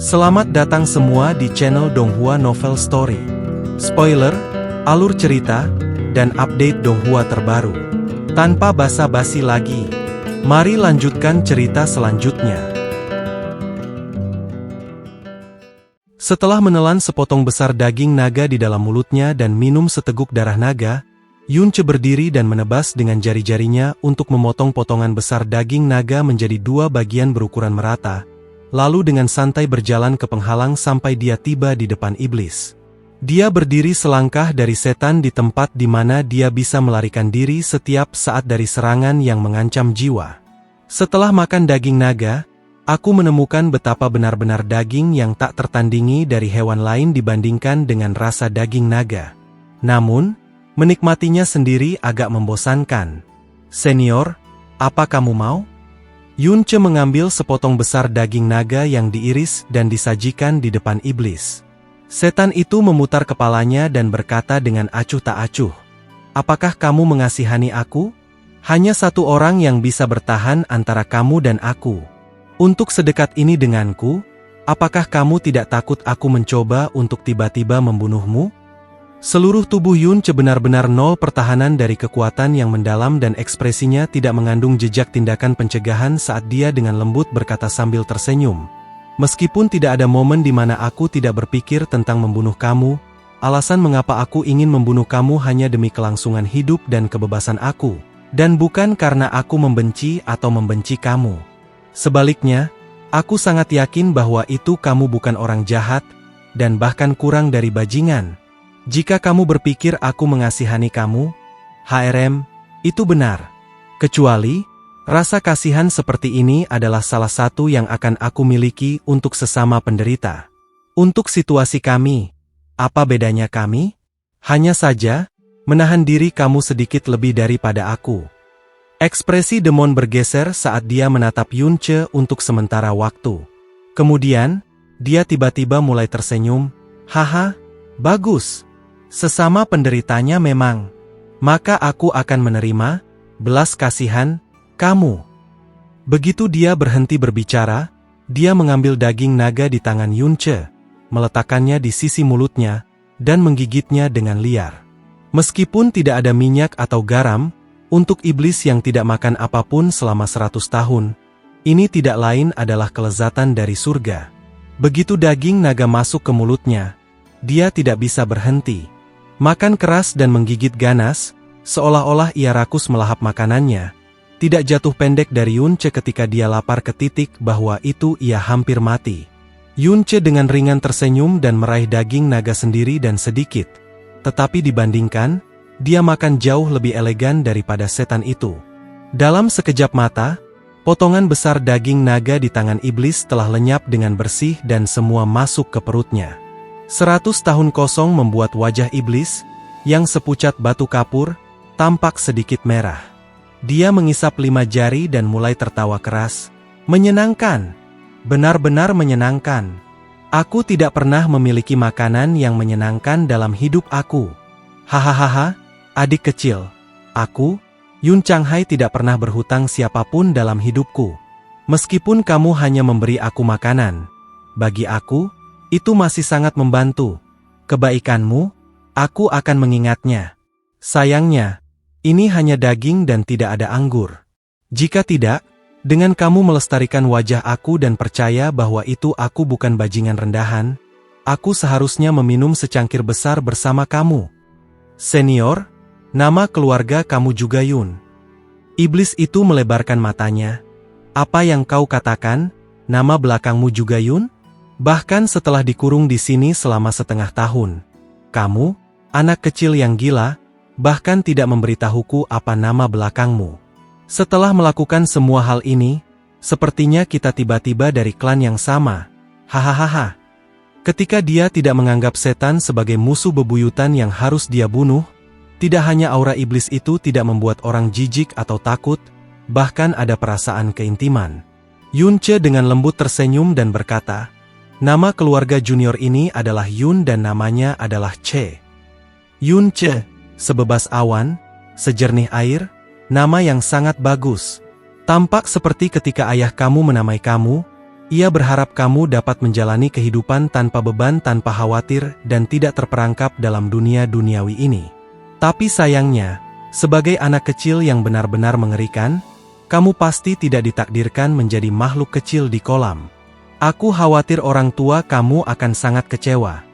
Selamat datang semua di channel Donghua Novel Story. Spoiler, alur cerita, dan update Donghua terbaru. Tanpa basa-basi lagi, mari lanjutkan cerita selanjutnya. Setelah menelan sepotong besar daging naga di dalam mulutnya dan minum seteguk darah naga, Yunche berdiri dan menebas dengan jari-jarinya untuk memotong potongan besar daging naga menjadi dua bagian berukuran merata, lalu dengan santai berjalan ke penghalang sampai dia tiba di depan iblis. Dia berdiri selangkah dari setan di tempat di mana dia bisa melarikan diri setiap saat dari serangan yang mengancam jiwa. Setelah makan daging naga, aku menemukan betapa benar-benar daging yang tak tertandingi dari hewan lain dibandingkan dengan rasa daging naga. Namun, menikmatinya sendiri agak membosankan. Senior, apa kamu mau? Yunche mengambil sepotong besar daging naga yang diiris dan disajikan di depan iblis. Setan itu memutar kepalanya dan berkata dengan acuh tak acuh, "Apakah kamu mengasihani aku? Hanya satu orang yang bisa bertahan antara kamu dan aku. Untuk sedekat ini denganku, apakah kamu tidak takut aku mencoba untuk tiba-tiba membunuhmu?" Seluruh tubuh Yunche benar-benar nol pertahanan dari kekuatan yang mendalam dan ekspresinya tidak mengandung jejak tindakan pencegahan saat dia dengan lembut berkata sambil tersenyum. "Meskipun tidak ada momen di mana aku tidak berpikir tentang membunuh kamu, alasan mengapa aku ingin membunuh kamu hanya demi kelangsungan hidup dan kebebasan aku, dan bukan karena aku membenci atau membenci kamu. Sebaliknya, aku sangat yakin bahwa itu kamu bukan orang jahat, dan bahkan kurang dari bajingan. Jika kamu berpikir aku mengasihani kamu, HRM, itu benar. Kecuali, rasa kasihan seperti ini adalah salah satu yang akan aku miliki untuk sesama penderita. Untuk situasi kami, apa bedanya kami? Hanya saja, menahan diri kamu sedikit lebih daripada aku." Ekspresi Demon bergeser saat dia menatap Yunche untuk sementara waktu. Kemudian, dia tiba-tiba mulai tersenyum. "Haha, bagus. Sesama penderitanya memang. Maka aku akan menerima belas kasihan kamu." Begitu dia berhenti berbicara, dia mengambil daging naga di tangan Yunche, meletakkannya di sisi mulutnya, dan menggigitnya dengan liar. Meskipun tidak ada minyak atau garam, untuk iblis yang tidak makan apapun selama 100 tahun, ini tidak lain adalah kelezatan dari surga. Begitu daging naga masuk ke mulutnya, dia tidak bisa berhenti. Makan keras dan menggigit ganas, seolah-olah ia rakus melahap makanannya. Tidak jatuh pendek dari Yunche ketika dia lapar ke titik bahwa itu ia hampir mati. Yunche dengan ringan tersenyum dan meraih daging naga sendiri dan sedikit. Tetapi dibandingkan, dia makan jauh lebih elegan daripada setan itu. Dalam sekejap mata, potongan besar daging naga di tangan iblis telah lenyap dengan bersih dan semua masuk ke perutnya. 100 tahun kosong membuat wajah iblis, yang sepucat batu kapur, tampak sedikit merah. Dia mengisap 5 jari dan mulai tertawa keras. "Menyenangkan. Benar-benar menyenangkan. Aku tidak pernah memiliki makanan yang menyenangkan dalam hidup aku. Hahaha, adik kecil. Aku, Yun Changhai tidak pernah berhutang siapapun dalam hidupku. Meskipun kamu hanya memberi aku makanan, bagi aku, itu masih sangat membantu. Kebaikanmu, aku akan mengingatnya. Sayangnya, ini hanya daging dan tidak ada anggur. Jika tidak, dengan kamu melestarikan wajah aku dan percaya bahwa itu aku bukan bajingan rendahan, aku seharusnya meminum secangkir besar bersama kamu. Senior, nama keluarga kamu juga Yun." Iblis itu melebarkan matanya. "Apa yang kau katakan, nama belakangmu juga Yun? Bahkan setelah dikurung di sini selama setengah tahun, kamu, anak kecil yang gila, bahkan tidak memberitahuku apa nama belakangmu. Setelah melakukan semua hal ini, sepertinya kita tiba-tiba dari klan yang sama. Hahaha." Ketika dia tidak menganggap setan sebagai musuh bebuyutan yang harus dia bunuh, tidak hanya aura iblis itu tidak membuat orang jijik atau takut, bahkan ada perasaan keintiman. Yunche dengan lembut tersenyum dan berkata, "Nama keluarga junior ini adalah Yun dan namanya adalah Che." Yunche, sebebas awan, sejernih air, nama yang sangat bagus. Tampak seperti ketika ayah kamu menamai kamu, Ia berharap kamu dapat menjalani kehidupan tanpa beban, tanpa khawatir, dan tidak terperangkap dalam dunia duniawi ini. Tapi sayangnya, sebagai anak kecil yang benar-benar mengerikan, kamu pasti tidak ditakdirkan menjadi makhluk kecil di kolam. Aku khawatir orang tua kamu akan sangat kecewa.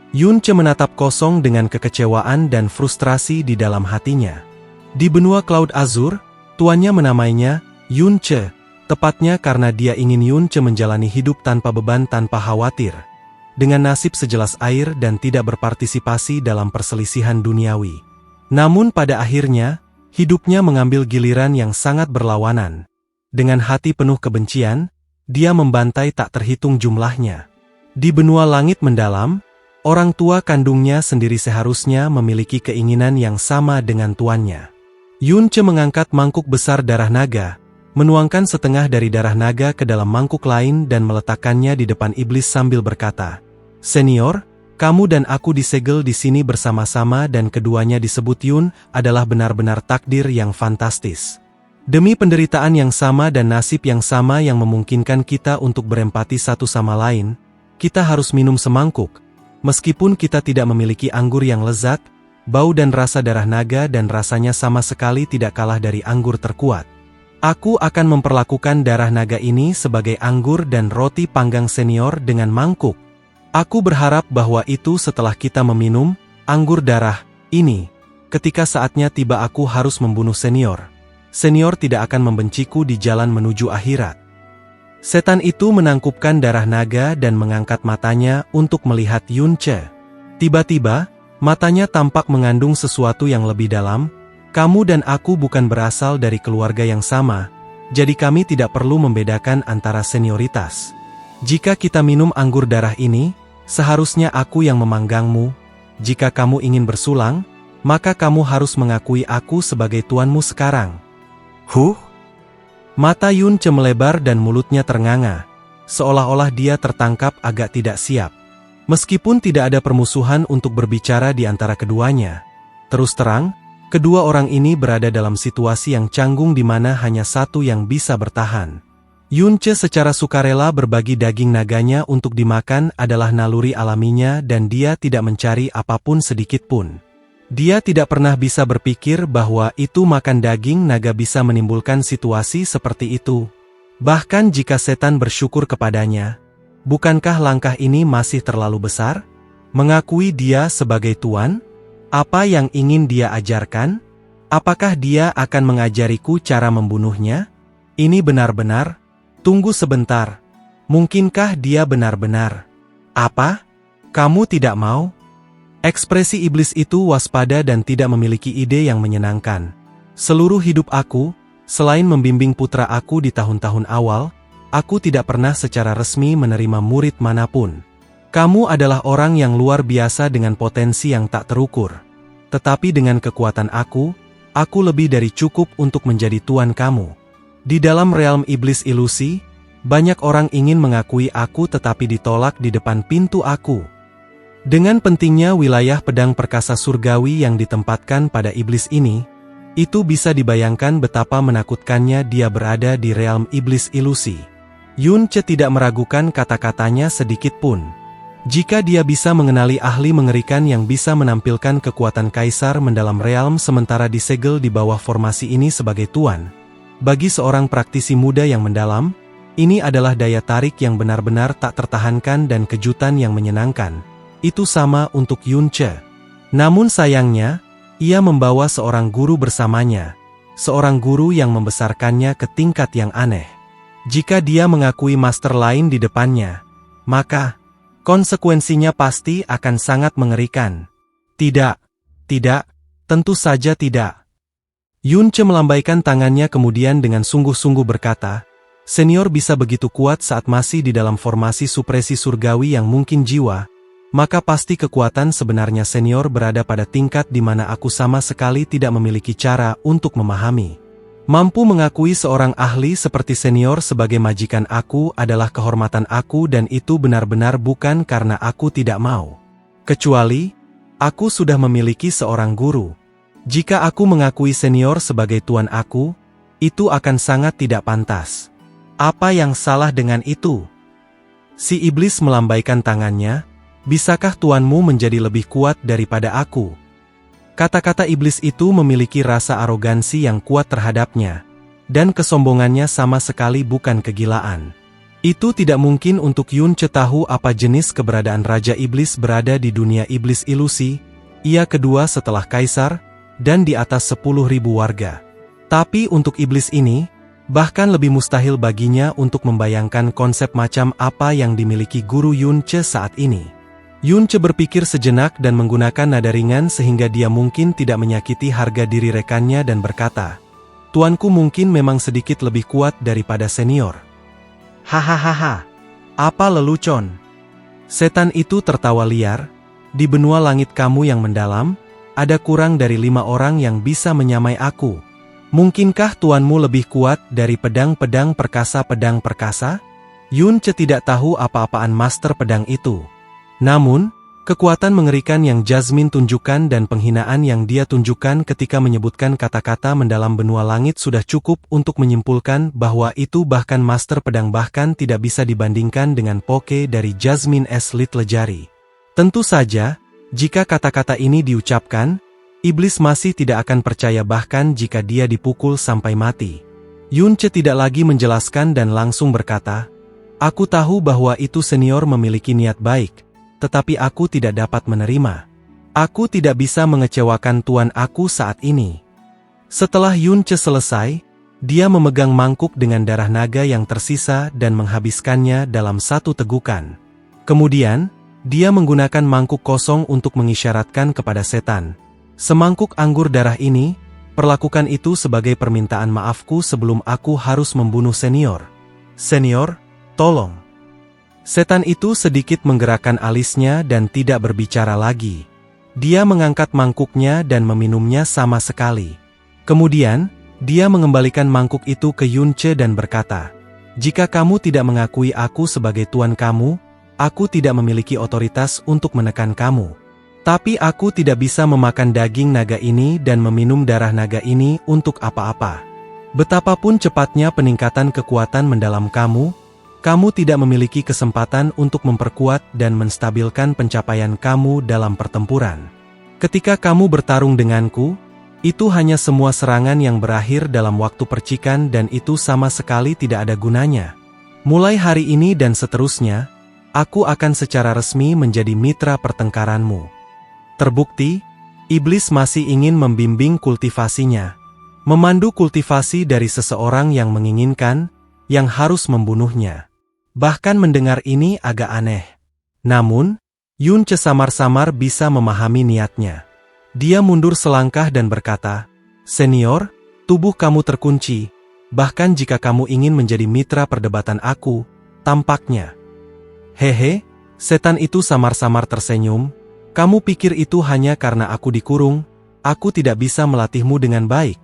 Yunche menatap kosong dengan kekecewaan dan frustrasi di dalam hatinya. Di benua Cloud Azure, tuannya menamainya Yunche, tepatnya karena dia ingin Yunche menjalani hidup tanpa beban, tanpa khawatir, dengan nasib sejelas air dan tidak berpartisipasi dalam perselisihan duniawi. Namun pada akhirnya, hidupnya mengambil giliran yang sangat berlawanan. Dengan hati penuh kebencian, dia membantai tak terhitung jumlahnya. Di benua langit mendalam, orang tua kandungnya sendiri seharusnya memiliki keinginan yang sama dengan tuannya. Yunche mengangkat mangkuk besar darah naga, menuangkan setengah dari darah naga ke dalam mangkuk lain dan meletakkannya di depan iblis sambil berkata, "Senior, kamu dan aku disegel di sini bersama-sama dan keduanya disebut Yun adalah benar-benar takdir yang fantastis. Demi penderitaan yang sama dan nasib yang sama yang memungkinkan kita untuk berempati satu sama lain, kita harus minum semangkuk. Meskipun kita tidak memiliki anggur yang lezat, bau dan rasa darah naga dan rasanya sama sekali tidak kalah dari anggur terkuat. Aku akan memperlakukan darah naga ini sebagai anggur dan roti panggang senior dengan mangkuk. Aku berharap bahwa itu setelah kita meminum anggur darah ini. Ketika saatnya tiba aku harus membunuh senior. Senior tidak akan membenciku di jalan menuju akhirat." Setan itu menangkupkan darah naga dan mengangkat matanya untuk melihat Yunche. Tiba-tiba, matanya tampak mengandung sesuatu yang lebih dalam. "Kamu dan aku bukan berasal dari keluarga yang sama, jadi kami tidak perlu membedakan antara senioritas. Jika kita minum anggur darah ini, seharusnya aku yang memanggangmu. Jika kamu ingin bersulang, maka kamu harus mengakui aku sebagai tuanmu sekarang." Mata Yunche melebar dan mulutnya ternganga, seolah-olah dia tertangkap agak tidak siap. Meskipun tidak ada permusuhan untuk berbicara di antara keduanya, terus terang, kedua orang ini berada dalam situasi yang canggung di mana hanya satu yang bisa bertahan. Yunche secara sukarela berbagi daging naganya untuk dimakan adalah naluri alaminya dan dia tidak mencari apapun sedikit pun. Dia tidak pernah bisa berpikir bahwa itu makan daging naga bisa menimbulkan situasi seperti itu. Bahkan jika setan bersyukur kepadanya, bukankah langkah ini masih terlalu besar? Mengakui dia sebagai tuan? Apa yang ingin dia ajarkan? Apakah dia akan mengajariku cara membunuhnya? Ini benar-benar... Tunggu sebentar. Mungkinkah dia benar-benar? Apa? Kamu tidak mau? Ekspresi iblis itu waspada dan tidak memiliki ide yang menyenangkan. Seluruh hidup aku, selain membimbing putra aku di tahun-tahun awal, aku tidak pernah secara resmi menerima murid manapun. Kamu adalah orang yang luar biasa dengan potensi yang tak terukur. Tetapi dengan kekuatan aku lebih dari cukup untuk menjadi tuan kamu. Di dalam realm iblis ilusi, banyak orang ingin mengakui aku tetapi ditolak di depan pintu aku. Dengan pentingnya wilayah pedang perkasa surgawi yang ditempatkan pada iblis ini, itu bisa dibayangkan betapa menakutkannya dia berada di realm iblis ilusi. Yunche tidak meragukan kata-katanya sedikit pun. Jika dia bisa mengenali ahli mengerikan yang bisa menampilkan kekuatan kaisar mendalam realm sementara disegel di bawah formasi ini sebagai tuan, bagi seorang praktisi muda yang mendalam, ini adalah daya tarik yang benar-benar tak tertahankan dan kejutan yang menyenangkan. Itu sama untuk Yunche. Namun sayangnya, ia membawa seorang guru bersamanya. Seorang guru yang membesarkannya ke tingkat yang aneh. Jika dia mengakui master lain di depannya, maka konsekuensinya pasti akan sangat mengerikan. Tidak, tentu saja tidak. Yunche melambaikan tangannya kemudian dengan sungguh-sungguh berkata, "Senior bisa begitu kuat saat masih di dalam formasi supresi surgawi yang mungkin jiwa, maka pasti kekuatan sebenarnya senior berada pada tingkat di mana aku sama sekali tidak memiliki cara untuk memahami. Mampu mengakui seorang ahli seperti senior sebagai majikan aku adalah kehormatan aku dan itu benar-benar bukan karena aku tidak mau. Kecuali, aku sudah memiliki seorang guru. Jika aku mengakui senior sebagai tuan aku, itu akan sangat tidak pantas. Apa yang salah dengan itu? Si iblis melambaikan tangannya, "Bisakah tuanmu menjadi lebih kuat daripada aku?" Kata-kata iblis itu memiliki rasa arogansi yang kuat terhadapnya, dan kesombongannya sama sekali bukan kegilaan. Itu tidak mungkin untuk Yun Ce tahu apa jenis keberadaan Raja Iblis berada di dunia iblis ilusi, ia kedua setelah Kaisar, dan di atas 10.000 warga. Tapi untuk iblis ini, bahkan lebih mustahil baginya untuk membayangkan konsep macam apa yang dimiliki guru Yun Ce saat ini. Yun Ce berpikir sejenak dan menggunakan nada ringan sehingga dia mungkin tidak menyakiti harga diri rekannya dan berkata, "Tuanku mungkin memang sedikit lebih kuat daripada senior." "Hahaha, apa lelucon?" Setan itu tertawa liar. "Di benua langit kamu yang mendalam, ada kurang dari 5 orang yang bisa menyamai aku. Mungkinkah tuanmu lebih kuat dari pedang-pedang pedang perkasa?" Yun Ce tidak tahu apa-apaan master pedang itu. Namun, kekuatan mengerikan yang Jasmine tunjukkan dan penghinaan yang dia tunjukkan ketika menyebutkan kata-kata mendalam benua langit sudah cukup untuk menyimpulkan bahwa itu bahkan master pedang bahkan tidak bisa dibandingkan dengan Poke dari Jasmine S. Litlejari. Tentu saja, jika kata-kata ini diucapkan, iblis masih tidak akan percaya bahkan jika dia dipukul sampai mati. Yun Ce tidak lagi menjelaskan dan langsung berkata, "Aku tahu bahwa itu senior memiliki niat baik, tetapi aku tidak dapat menerima. Aku tidak bisa mengecewakan tuan aku saat ini." Setelah Yun Ce selesai, dia memegang mangkuk dengan darah naga yang tersisa dan menghabiskannya dalam satu tegukan. Kemudian, dia menggunakan mangkuk kosong untuk mengisyaratkan kepada setan, "Semangkuk anggur darah ini, perlakukan itu sebagai permintaan maafku sebelum aku harus membunuh senior. Senior, tolong." Setan itu sedikit menggerakkan alisnya dan tidak berbicara lagi. Dia mengangkat mangkuknya dan meminumnya sama sekali. Kemudian, dia mengembalikan mangkuk itu ke Yun Ce dan berkata, "Jika kamu tidak mengakui aku sebagai tuan kamu, aku tidak memiliki otoritas untuk menekan kamu. Tapi aku tidak bisa memakan daging naga ini dan meminum darah naga ini untuk apa-apa. Betapapun cepatnya peningkatan kekuatan mendalam kamu tidak memiliki kesempatan untuk memperkuat dan menstabilkan pencapaian kamu dalam pertempuran. Ketika kamu bertarung denganku, itu hanya semua serangan yang berakhir dalam waktu percikan dan itu sama sekali tidak ada gunanya. Mulai hari ini dan seterusnya, aku akan secara resmi menjadi mitra pertengkaranmu." Terbukti, iblis masih ingin membimbing kultivasinya. Memandu kultivasi dari seseorang yang menginginkan, yang harus membunuhnya. Bahkan mendengar ini agak aneh. Namun, Yun Ce samar-samar bisa memahami niatnya. Dia mundur selangkah dan berkata, "Senior, tubuh kamu terkunci, bahkan jika kamu ingin menjadi mitra perdebatan aku, tampaknya." "Hehe," setan itu samar-samar tersenyum, "kamu pikir itu hanya karena aku dikurung, aku tidak bisa melatihmu dengan baik."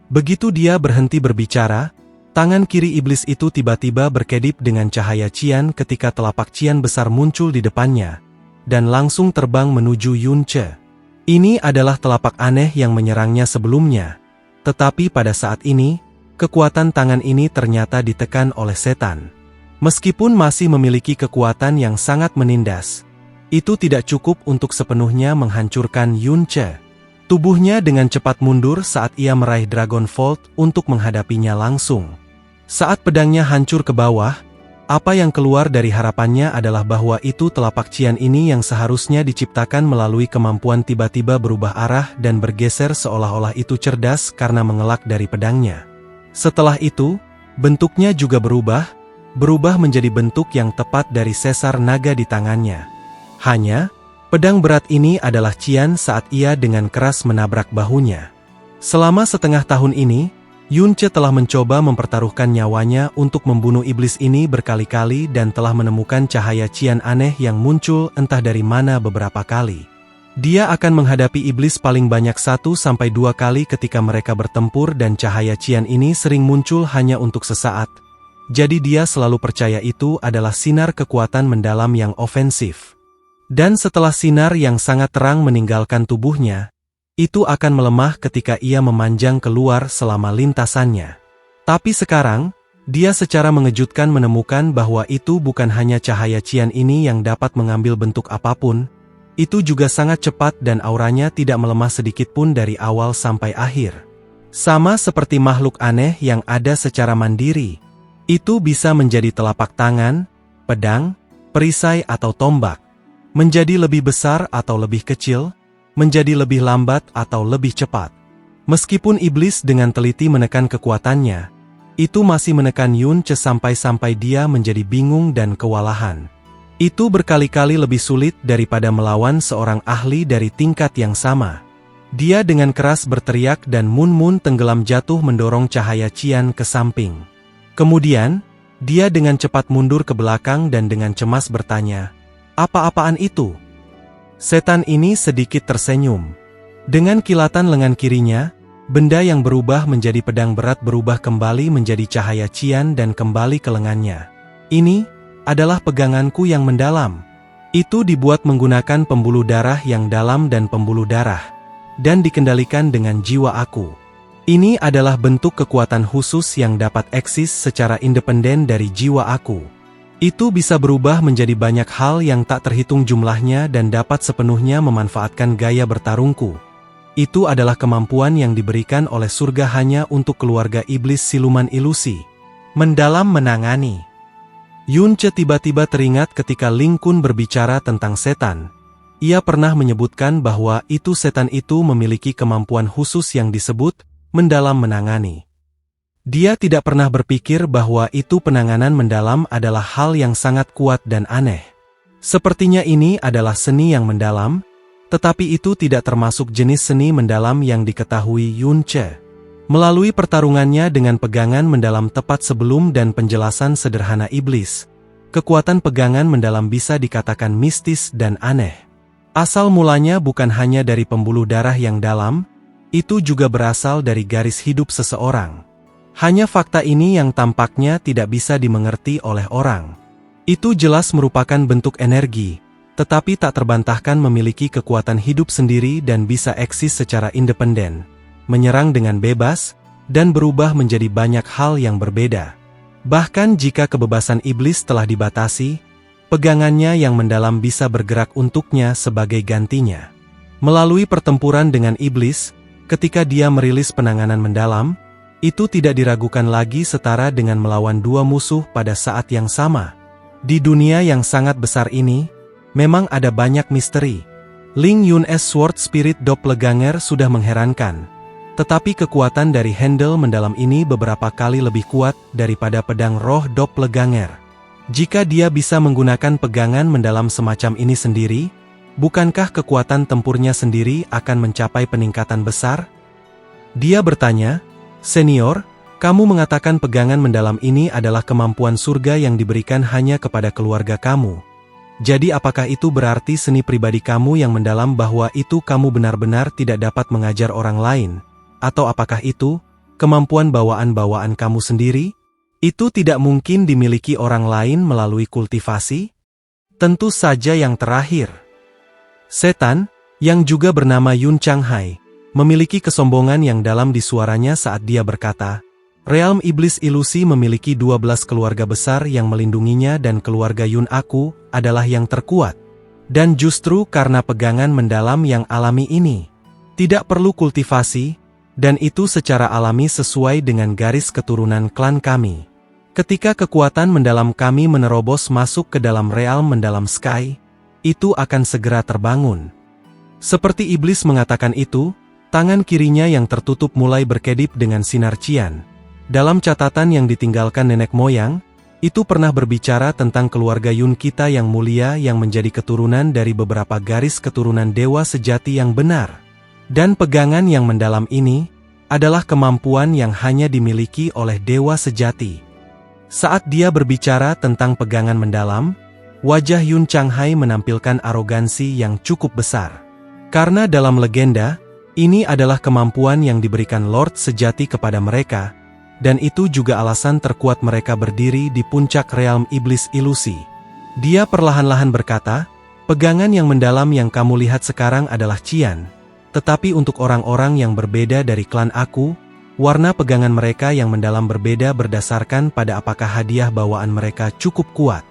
Begitu dia berhenti berbicara, tangan kiri iblis itu tiba-tiba berkedip dengan cahaya cian ketika telapak cian besar muncul di depannya, dan langsung terbang menuju Yun Ce. Ini adalah telapak aneh yang menyerangnya sebelumnya, tetapi pada saat ini, kekuatan tangan ini ternyata ditekan oleh setan. Meskipun masih memiliki kekuatan yang sangat menindas, itu tidak cukup untuk sepenuhnya menghancurkan Yun Ce. Tubuhnya dengan cepat mundur saat ia meraih Dragon Volt untuk menghadapinya langsung. Saat pedangnya hancur ke bawah, apa yang keluar dari harapannya adalah bahwa itu telapak cian ini yang seharusnya diciptakan melalui kemampuan tiba-tiba berubah arah dan bergeser seolah-olah itu cerdas karena mengelak dari pedangnya. Setelah itu, bentuknya juga berubah menjadi bentuk yang tepat dari sesar naga di tangannya. Hanya, pedang berat ini adalah cian saat ia dengan keras menabrak bahunya. Selama setengah tahun ini, Yun Ce telah mencoba mempertaruhkan nyawanya untuk membunuh iblis ini berkali-kali dan telah menemukan cahaya cian aneh yang muncul entah dari mana beberapa kali. Dia akan menghadapi iblis paling banyak 1-2 kali ketika mereka bertempur dan cahaya cian ini sering muncul hanya untuk sesaat. Jadi dia selalu percaya itu adalah sinar kekuatan mendalam yang ofensif. Dan setelah sinar yang sangat terang meninggalkan tubuhnya, itu akan melemah ketika ia memanjang keluar selama lintasannya. Tapi sekarang, Dia secara mengejutkan menemukan bahwa itu bukan hanya cahaya Qian ini yang dapat mengambil bentuk apapun, itu juga sangat cepat dan auranya tidak melemah sedikitpun dari awal sampai akhir. Sama seperti makhluk aneh yang ada secara mandiri. Itu bisa menjadi telapak tangan, pedang, perisai atau tombak. Menjadi lebih besar atau lebih kecil, menjadi lebih lambat atau lebih cepat. Meskipun iblis dengan teliti menekan kekuatannya, itu masih menekan Yunce sampai-sampai dia menjadi bingung dan kewalahan. Itu berkali-kali lebih sulit daripada melawan seorang ahli dari tingkat yang sama. Dia dengan keras berteriak dan Mun tenggelam jatuh mendorong cahaya Qian ke samping. Kemudian, dia dengan cepat mundur ke belakang dan dengan cemas bertanya, "Apa-apaan itu?" Setan ini sedikit tersenyum. Dengan kilatan lengan kirinya, benda yang berubah menjadi pedang berat berubah kembali menjadi cahaya Qian dan kembali ke lengannya. "Ini adalah peganganku yang mendalam. Itu dibuat menggunakan pembuluh darah yang dalam dan pembuluh darah, dan dikendalikan dengan jiwa aku. Ini adalah bentuk kekuatan khusus yang dapat eksis secara independen dari jiwa aku. Itu bisa berubah menjadi banyak hal yang tak terhitung jumlahnya dan dapat sepenuhnya memanfaatkan gaya bertarungku. Itu adalah kemampuan yang diberikan oleh surga hanya untuk keluarga iblis siluman ilusi." Mendalam menangani. Yunce tiba-tiba teringat ketika Ling Kun berbicara tentang setan. Ia pernah menyebutkan bahwa itu setan itu memiliki kemampuan khusus yang disebut mendalam menangani. Dia tidak pernah berpikir bahwa itu penanganan mendalam adalah hal yang sangat kuat dan aneh. Sepertinya ini adalah seni yang mendalam, tetapi itu tidak termasuk jenis seni mendalam yang diketahui Yunce. Melalui pertarungannya dengan pegangan mendalam tepat sebelum dan penjelasan sederhana iblis, kekuatan pegangan mendalam bisa dikatakan mistis dan aneh. Asal mulanya bukan hanya dari pembuluh darah yang dalam, itu juga berasal dari garis hidup seseorang. Hanya fakta ini yang tampaknya tidak bisa dimengerti oleh orang. Itu jelas merupakan bentuk energi, tetapi tak terbantahkan memiliki kekuatan hidup sendiri dan bisa eksis secara independen, menyerang dengan bebas, dan berubah menjadi banyak hal yang berbeda. Bahkan jika kebebasan iblis telah dibatasi, pegangannya yang mendalam bisa bergerak untuknya sebagai gantinya. Melalui pertempuran dengan iblis, ketika dia merilis penanganan mendalam, itu tidak diragukan lagi setara dengan melawan dua musuh pada saat yang sama. Di dunia yang sangat besar ini, memang ada banyak misteri. Ling Yun's Sword Spirit Doppelganger sudah mengherankan. Tetapi kekuatan dari handle mendalam ini beberapa kali lebih kuat daripada pedang roh Doppelganger. Jika dia bisa menggunakan pegangan mendalam semacam ini sendiri, bukankah kekuatan tempurnya sendiri akan mencapai peningkatan besar? Dia bertanya, "Senior, kamu mengatakan pegangan mendalam ini adalah kemampuan surga yang diberikan hanya kepada keluarga kamu. Jadi apakah itu berarti seni pribadi kamu yang mendalam bahwa itu kamu benar-benar tidak dapat mengajar orang lain? Atau apakah itu kemampuan bawaan-bawaan kamu sendiri? Itu tidak mungkin dimiliki orang lain melalui kultivasi?" Tentu saja yang terakhir. Setan, yang juga bernama Yun Changhai, memiliki kesombongan yang dalam di suaranya saat dia berkata, "Realm Iblis Ilusi memiliki 12 keluarga besar yang melindunginya dan keluarga Yun aku adalah yang terkuat. Dan justru karena pegangan mendalam yang alami ini, tidak perlu kultivasi, dan itu secara alami sesuai dengan garis keturunan klan kami. Ketika kekuatan mendalam kami menerobos masuk ke dalam realm mendalam Sky, itu akan segera terbangun." Seperti iblis mengatakan itu, tangan kirinya yang tertutup mulai berkedip dengan sinar Qian. Dalam catatan yang ditinggalkan nenek moyang, itu pernah berbicara tentang keluarga Yun kita yang mulia yang menjadi keturunan dari beberapa garis keturunan dewa sejati yang benar. Dan pegangan yang mendalam ini adalah kemampuan yang hanya dimiliki oleh dewa sejati. Saat dia berbicara tentang pegangan mendalam, wajah Yun Changhai menampilkan arogansi yang cukup besar. Karena dalam legenda, ini adalah kemampuan yang diberikan Lord sejati kepada mereka, dan itu juga alasan terkuat mereka berdiri di puncak realm iblis ilusi. Dia perlahan-lahan berkata, "Pegangan yang mendalam yang kamu lihat sekarang adalah Qian. Tetapi untuk orang-orang yang berbeda dari klan aku, warna pegangan mereka yang mendalam berbeda berdasarkan pada apakah hadiah bawaan mereka cukup kuat.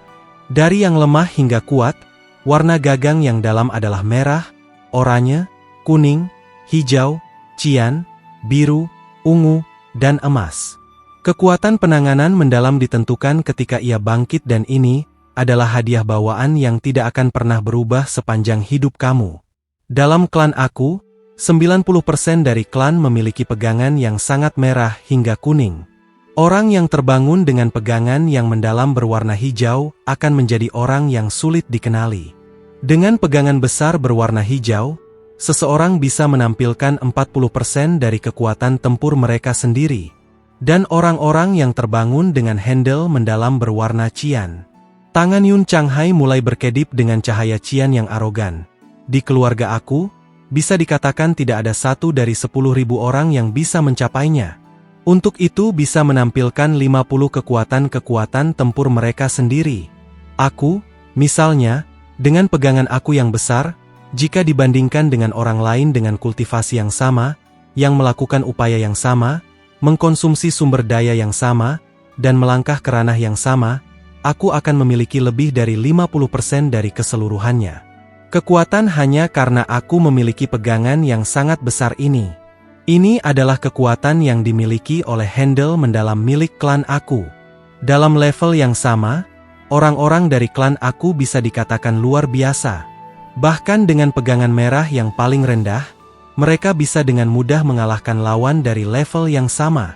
Dari yang lemah hingga kuat, warna gagang yang dalam adalah merah, oranye, kuning, hijau, cian, biru, ungu, dan emas. Kekuatan penanganan mendalam ditentukan ketika ia bangkit dan ini adalah hadiah bawaan yang tidak akan pernah berubah sepanjang hidup kamu. Dalam klan aku, 90% dari klan memiliki pegangan yang sangat merah hingga kuning. Orang yang terbangun dengan pegangan yang mendalam berwarna hijau akan menjadi orang yang sulit dikenali. Dengan pegangan besar berwarna hijau, seseorang bisa menampilkan 40% dari kekuatan tempur mereka sendiri. Dan orang-orang yang terbangun dengan handle mendalam berwarna cian. Tangan Yun Changhai mulai berkedip dengan cahaya cian yang arogan. Di keluarga aku, bisa dikatakan tidak ada 1 dari 10.000 orang yang bisa mencapainya. Untuk itu bisa menampilkan 50 kekuatan-kekuatan tempur mereka sendiri. Aku, misalnya, dengan pegangan aku yang besar, jika dibandingkan dengan orang lain dengan kultivasi yang sama, yang melakukan upaya yang sama, mengkonsumsi sumber daya yang sama, dan melangkah ke ranah yang sama, aku akan memiliki lebih dari 50% dari keseluruhannya. Kekuatan hanya karena aku memiliki pegangan yang sangat besar ini. Ini adalah kekuatan yang dimiliki oleh handle mendalam milik klan aku. Dalam level yang sama, orang-orang dari klan aku bisa dikatakan luar biasa. Bahkan dengan pegangan merah yang paling rendah, mereka bisa dengan mudah mengalahkan lawan dari level yang sama.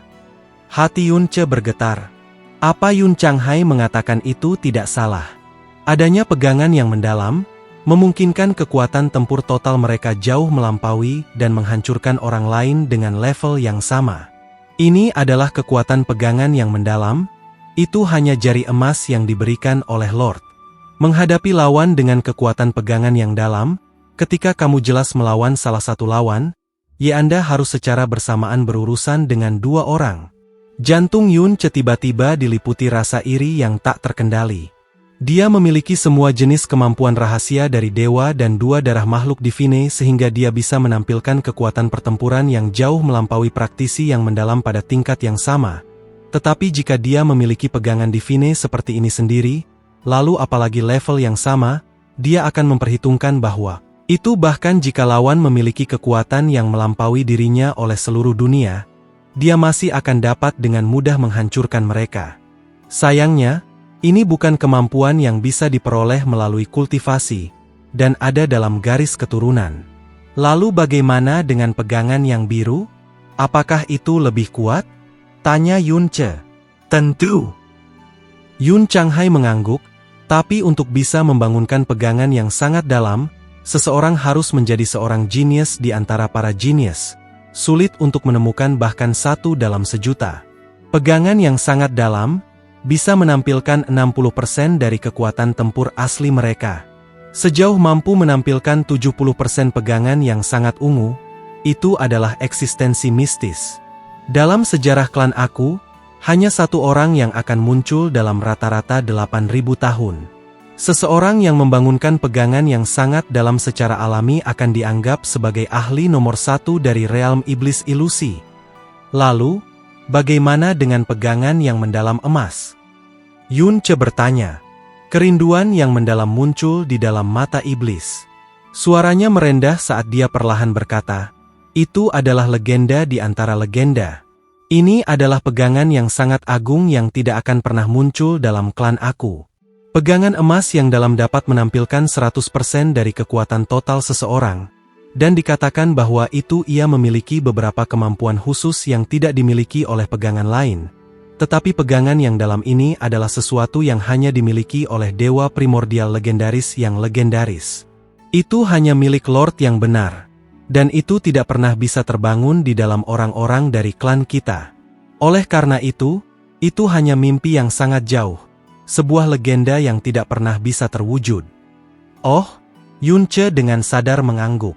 Hati Yun Ce bergetar. Apa Yun Changhai mengatakan itu tidak salah. Adanya pegangan yang mendalam, memungkinkan kekuatan tempur total mereka jauh melampaui dan menghancurkan orang lain dengan level yang sama. Ini adalah kekuatan pegangan yang mendalam, itu hanya jari emas yang diberikan oleh Lord. Menghadapi lawan dengan kekuatan pegangan yang dalam, ketika kamu jelas melawan salah satu lawan, Anda harus secara bersamaan berurusan dengan 2 orang. Jantung Yun Ce tiba-tiba diliputi rasa iri yang tak terkendali. Dia memiliki semua jenis kemampuan rahasia dari dewa dan 2 darah makhluk divine sehingga dia bisa menampilkan kekuatan pertempuran yang jauh melampaui praktisi yang mendalam pada tingkat yang sama. Tetapi jika dia memiliki pegangan divine seperti ini sendiri, lalu apalagi level yang sama, dia akan memperhitungkan bahwa itu bahkan jika lawan memiliki kekuatan yang melampaui dirinya oleh seluruh dunia, dia masih akan dapat dengan mudah menghancurkan mereka. Sayangnya, ini bukan kemampuan yang bisa diperoleh melalui kultivasi, dan ada dalam garis keturunan. Lalu bagaimana dengan pegangan yang biru? Apakah itu lebih kuat? Tanya Yun Ce. Tentu. Yun Changhai mengangguk, tapi untuk bisa membangunkan pegangan yang sangat dalam, seseorang harus menjadi seorang jenius di antara para jenius. Sulit untuk menemukan bahkan 1 dalam sejuta. Pegangan yang sangat dalam, bisa menampilkan 60% dari kekuatan tempur asli mereka. Sejauh mampu menampilkan 70% pegangan yang sangat ungu, itu adalah eksistensi mistis. Dalam sejarah klan aku, hanya 1 orang yang akan muncul dalam rata-rata 8.000 tahun. Seseorang yang membangunkan pegangan yang sangat dalam secara alami akan dianggap sebagai ahli nomor 1 dari realm iblis ilusi. Lalu, bagaimana dengan pegangan yang mendalam emas? Yun Ce bertanya. Kerinduan yang mendalam muncul di dalam mata iblis. Suaranya merendah saat dia perlahan berkata, itu adalah legenda di antara legenda. Ini adalah pegangan yang sangat agung yang tidak akan pernah muncul dalam klan aku. Pegangan emas yang dalam dapat menampilkan 100% dari kekuatan total seseorang. Dan dikatakan bahwa itu ia memiliki beberapa kemampuan khusus yang tidak dimiliki oleh pegangan lain. Tetapi pegangan yang dalam ini adalah sesuatu yang hanya dimiliki oleh dewa primordial legendaris yang legendaris. Itu hanya milik Lord yang benar. Dan itu tidak pernah bisa terbangun di dalam orang-orang dari klan kita. Oleh karena itu hanya mimpi yang sangat jauh. Sebuah legenda yang tidak pernah bisa terwujud. Oh, Yun Ce dengan sadar mengangguk.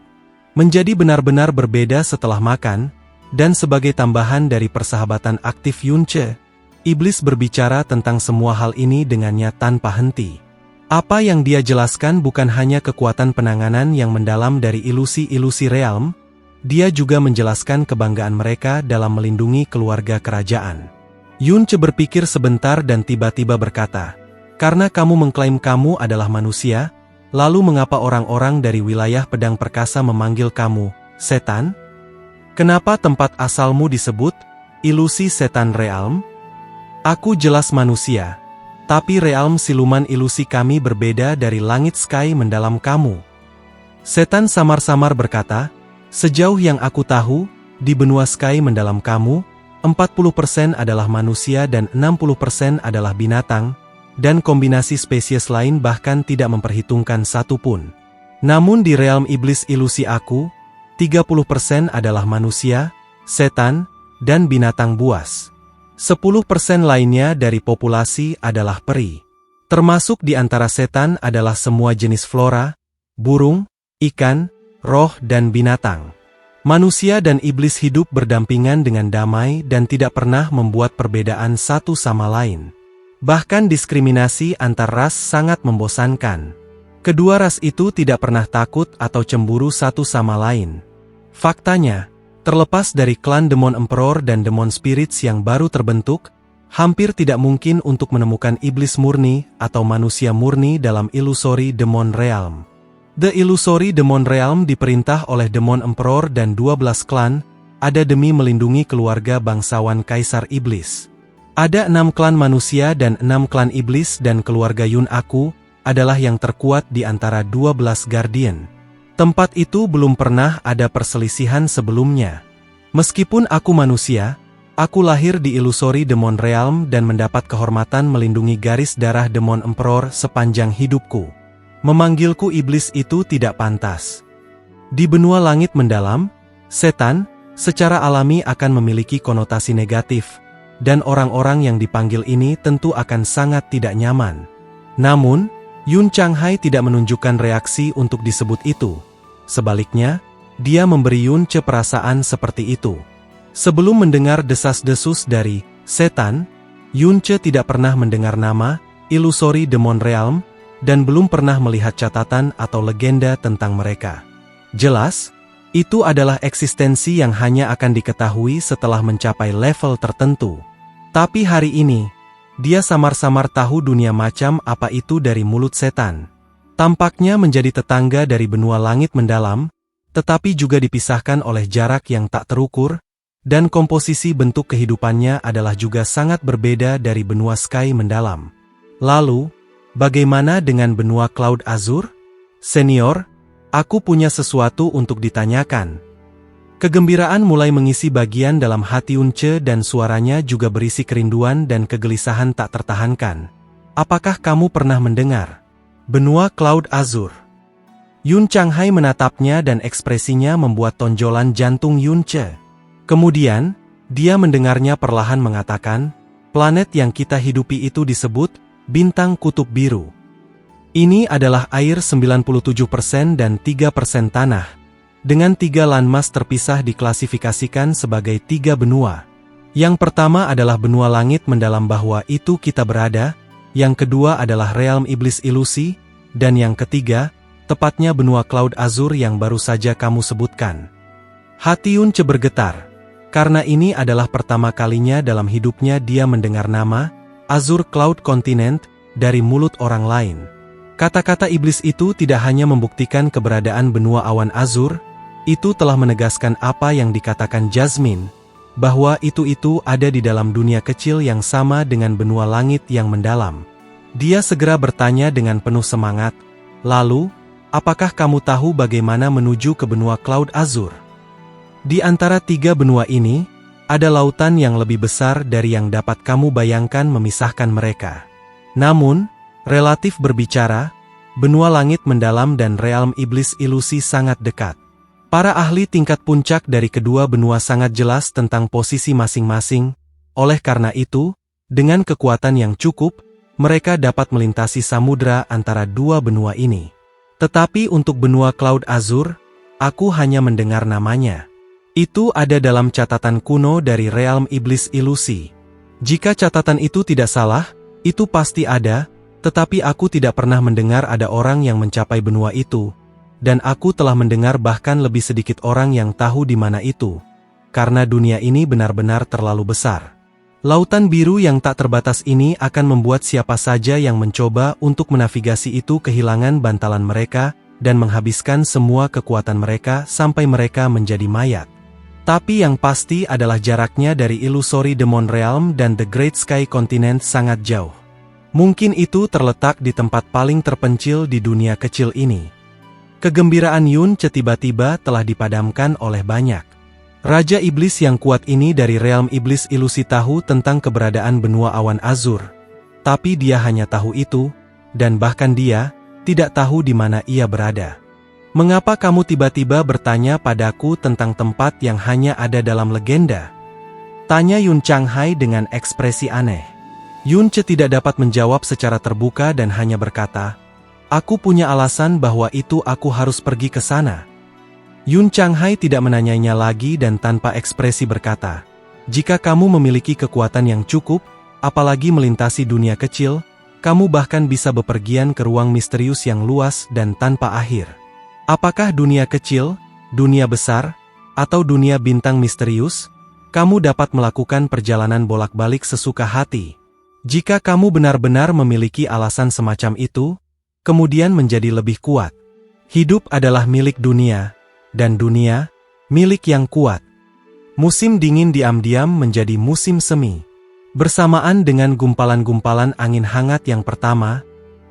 Menjadi benar-benar berbeda setelah makan, dan sebagai tambahan dari persahabatan aktif Yun Ce, iblis berbicara tentang semua hal ini dengannya tanpa henti. Apa yang dia jelaskan bukan hanya kekuatan penanganan yang mendalam dari ilusi-ilusi realm, dia juga menjelaskan kebanggaan mereka dalam melindungi keluarga kerajaan. Yunce berpikir sebentar dan tiba-tiba berkata, "Karena kamu mengklaim kamu adalah manusia, lalu mengapa orang-orang dari wilayah pedang perkasa memanggil kamu setan? Kenapa tempat asalmu disebut ilusi setan realm? Aku jelas manusia, tapi realm siluman ilusi kami berbeda dari langit sky mendalam kamu." Setan samar-samar berkata, "Sejauh yang aku tahu, di benua sky mendalam kamu, 40% adalah manusia dan 60% adalah binatang, dan kombinasi spesies lain bahkan tidak memperhitungkan satu pun. Namun di realm iblis ilusi aku, 30% adalah manusia, setan, dan binatang buas. 10% lainnya dari populasi adalah peri. Termasuk di antara setan adalah semua jenis flora, burung, ikan, roh dan binatang. Manusia dan iblis hidup berdampingan dengan damai dan tidak pernah membuat perbedaan satu sama lain. Bahkan diskriminasi antar ras sangat membosankan. Kedua ras itu tidak pernah takut atau cemburu satu sama lain. Faktanya, terlepas dari klan Demon Emperor dan Demon Spirits yang baru terbentuk, hampir tidak mungkin untuk menemukan iblis murni atau manusia murni dalam Illusory Demon Realm. The Illusory Demon Realm diperintah oleh Demon Emperor dan 12 klan, ada demi melindungi keluarga bangsawan Kaisar Iblis. Ada 6 klan manusia dan 6 klan iblis dan keluarga Yun Aku adalah yang terkuat di antara 12 Guardian. Tempat itu belum pernah ada perselisihan sebelumnya. Meskipun aku manusia, aku lahir di Illusory Demon Realm dan mendapat kehormatan melindungi garis darah Demon Emperor sepanjang hidupku. Memanggilku iblis itu tidak pantas. Di benua langit mendalam, setan, secara alami akan memiliki konotasi negatif, dan orang-orang yang dipanggil ini tentu akan sangat tidak nyaman. Namun, Yun Changhai tidak menunjukkan reaksi untuk disebut itu. Sebaliknya, dia memberi Yunce perasaan seperti itu. Sebelum mendengar desas-desus dari setan, Yunce tidak pernah mendengar nama Illusory Demon Realm, dan belum pernah melihat catatan atau legenda tentang mereka. Jelas, itu adalah eksistensi yang hanya akan diketahui setelah mencapai level tertentu. Tapi hari ini, dia samar-samar tahu dunia macam apa itu dari mulut setan. Tampaknya menjadi tetangga dari benua langit mendalam, tetapi juga dipisahkan oleh jarak yang tak terukur, dan komposisi bentuk kehidupannya adalah juga sangat berbeda dari benua sky mendalam. Lalu, bagaimana dengan benua Cloud Azure? Senior, aku punya sesuatu untuk ditanyakan. Kegembiraan mulai mengisi bagian dalam hati Yunce dan suaranya juga berisi kerinduan dan kegelisahan tak tertahankan. Apakah kamu pernah mendengar benua Cloud Azure? Yun Changhai menatapnya dan ekspresinya membuat tonjolan jantung Yunce. Kemudian, dia mendengarnya perlahan mengatakan, planet yang kita hidupi itu disebut bintang kutub biru. Ini adalah air 97% dan 3% tanah. Dengan 3 landmass terpisah diklasifikasikan sebagai 3 benua. Yang pertama adalah benua langit mendalam bahwa itu kita berada, yang kedua adalah realm iblis ilusi, dan yang ketiga, tepatnya benua Cloud Azure yang baru saja kamu sebutkan. Hati Yunce bergetar, karena ini adalah pertama kalinya dalam hidupnya dia mendengar nama Azure Cloud Continent dari mulut orang lain. Kata-kata iblis itu tidak hanya membuktikan keberadaan benua awan azur, itu telah menegaskan apa yang dikatakan Jasmine, bahwa itu ada di dalam dunia kecil yang sama dengan benua langit yang mendalam. Dia segera bertanya dengan penuh semangat, lalu, apakah kamu tahu bagaimana menuju ke benua Cloud Azure? Di antara 3 benua ini, ada lautan yang lebih besar dari yang dapat kamu bayangkan memisahkan mereka. Namun, relatif berbicara, benua langit mendalam dan realm iblis ilusi sangat dekat. Para ahli tingkat puncak dari kedua benua sangat jelas tentang posisi masing-masing, oleh karena itu, dengan kekuatan yang cukup, mereka dapat melintasi samudra antara 2 benua ini. Tetapi untuk benua Cloud Azure, aku hanya mendengar namanya. Itu ada dalam catatan kuno dari realm iblis ilusi. Jika catatan itu tidak salah, itu pasti ada, tetapi aku tidak pernah mendengar ada orang yang mencapai benua itu. dan aku telah mendengar bahkan lebih sedikit orang yang tahu di mana itu, karena dunia ini benar-benar terlalu besar. Lautan biru yang tak terbatas ini akan membuat siapa saja yang mencoba untuk menavigasi itu kehilangan bantalan mereka dan menghabiskan semua kekuatan mereka sampai mereka menjadi mayat. Tapi yang pasti adalah jaraknya dari Illusory Demon Realm dan The Great Sky Continent sangat jauh. Mungkin itu terletak di tempat paling terpencil di dunia kecil ini. Kegembiraan Yunce tiba-tiba telah dipadamkan oleh banyak. Raja Iblis yang kuat ini dari realm Iblis Ilusi tahu tentang keberadaan benua awan azur. Tapi dia hanya tahu itu, dan bahkan dia tidak tahu di mana ia berada. Mengapa kamu tiba-tiba bertanya padaku tentang tempat yang hanya ada dalam legenda? Tanya Yun Changhai dengan ekspresi aneh. Yunce tidak dapat menjawab secara terbuka dan hanya berkata, "Aku punya alasan bahwa itu aku harus pergi ke sana." Yun Changhai tidak menanyainya lagi dan tanpa ekspresi berkata, "Jika kamu memiliki kekuatan yang cukup, apalagi melintasi dunia kecil, kamu bahkan bisa bepergian ke ruang misterius yang luas dan tanpa akhir. Apakah dunia kecil, dunia besar, atau dunia bintang misterius? Kamu dapat melakukan perjalanan bolak-balik sesuka hati. Jika kamu benar-benar memiliki alasan semacam itu, kemudian menjadi lebih kuat. Hidup adalah milik dunia, dan dunia, milik yang kuat." Musim dingin diam-diam menjadi musim semi. Bersamaan dengan gumpalan-gumpalan angin hangat yang pertama,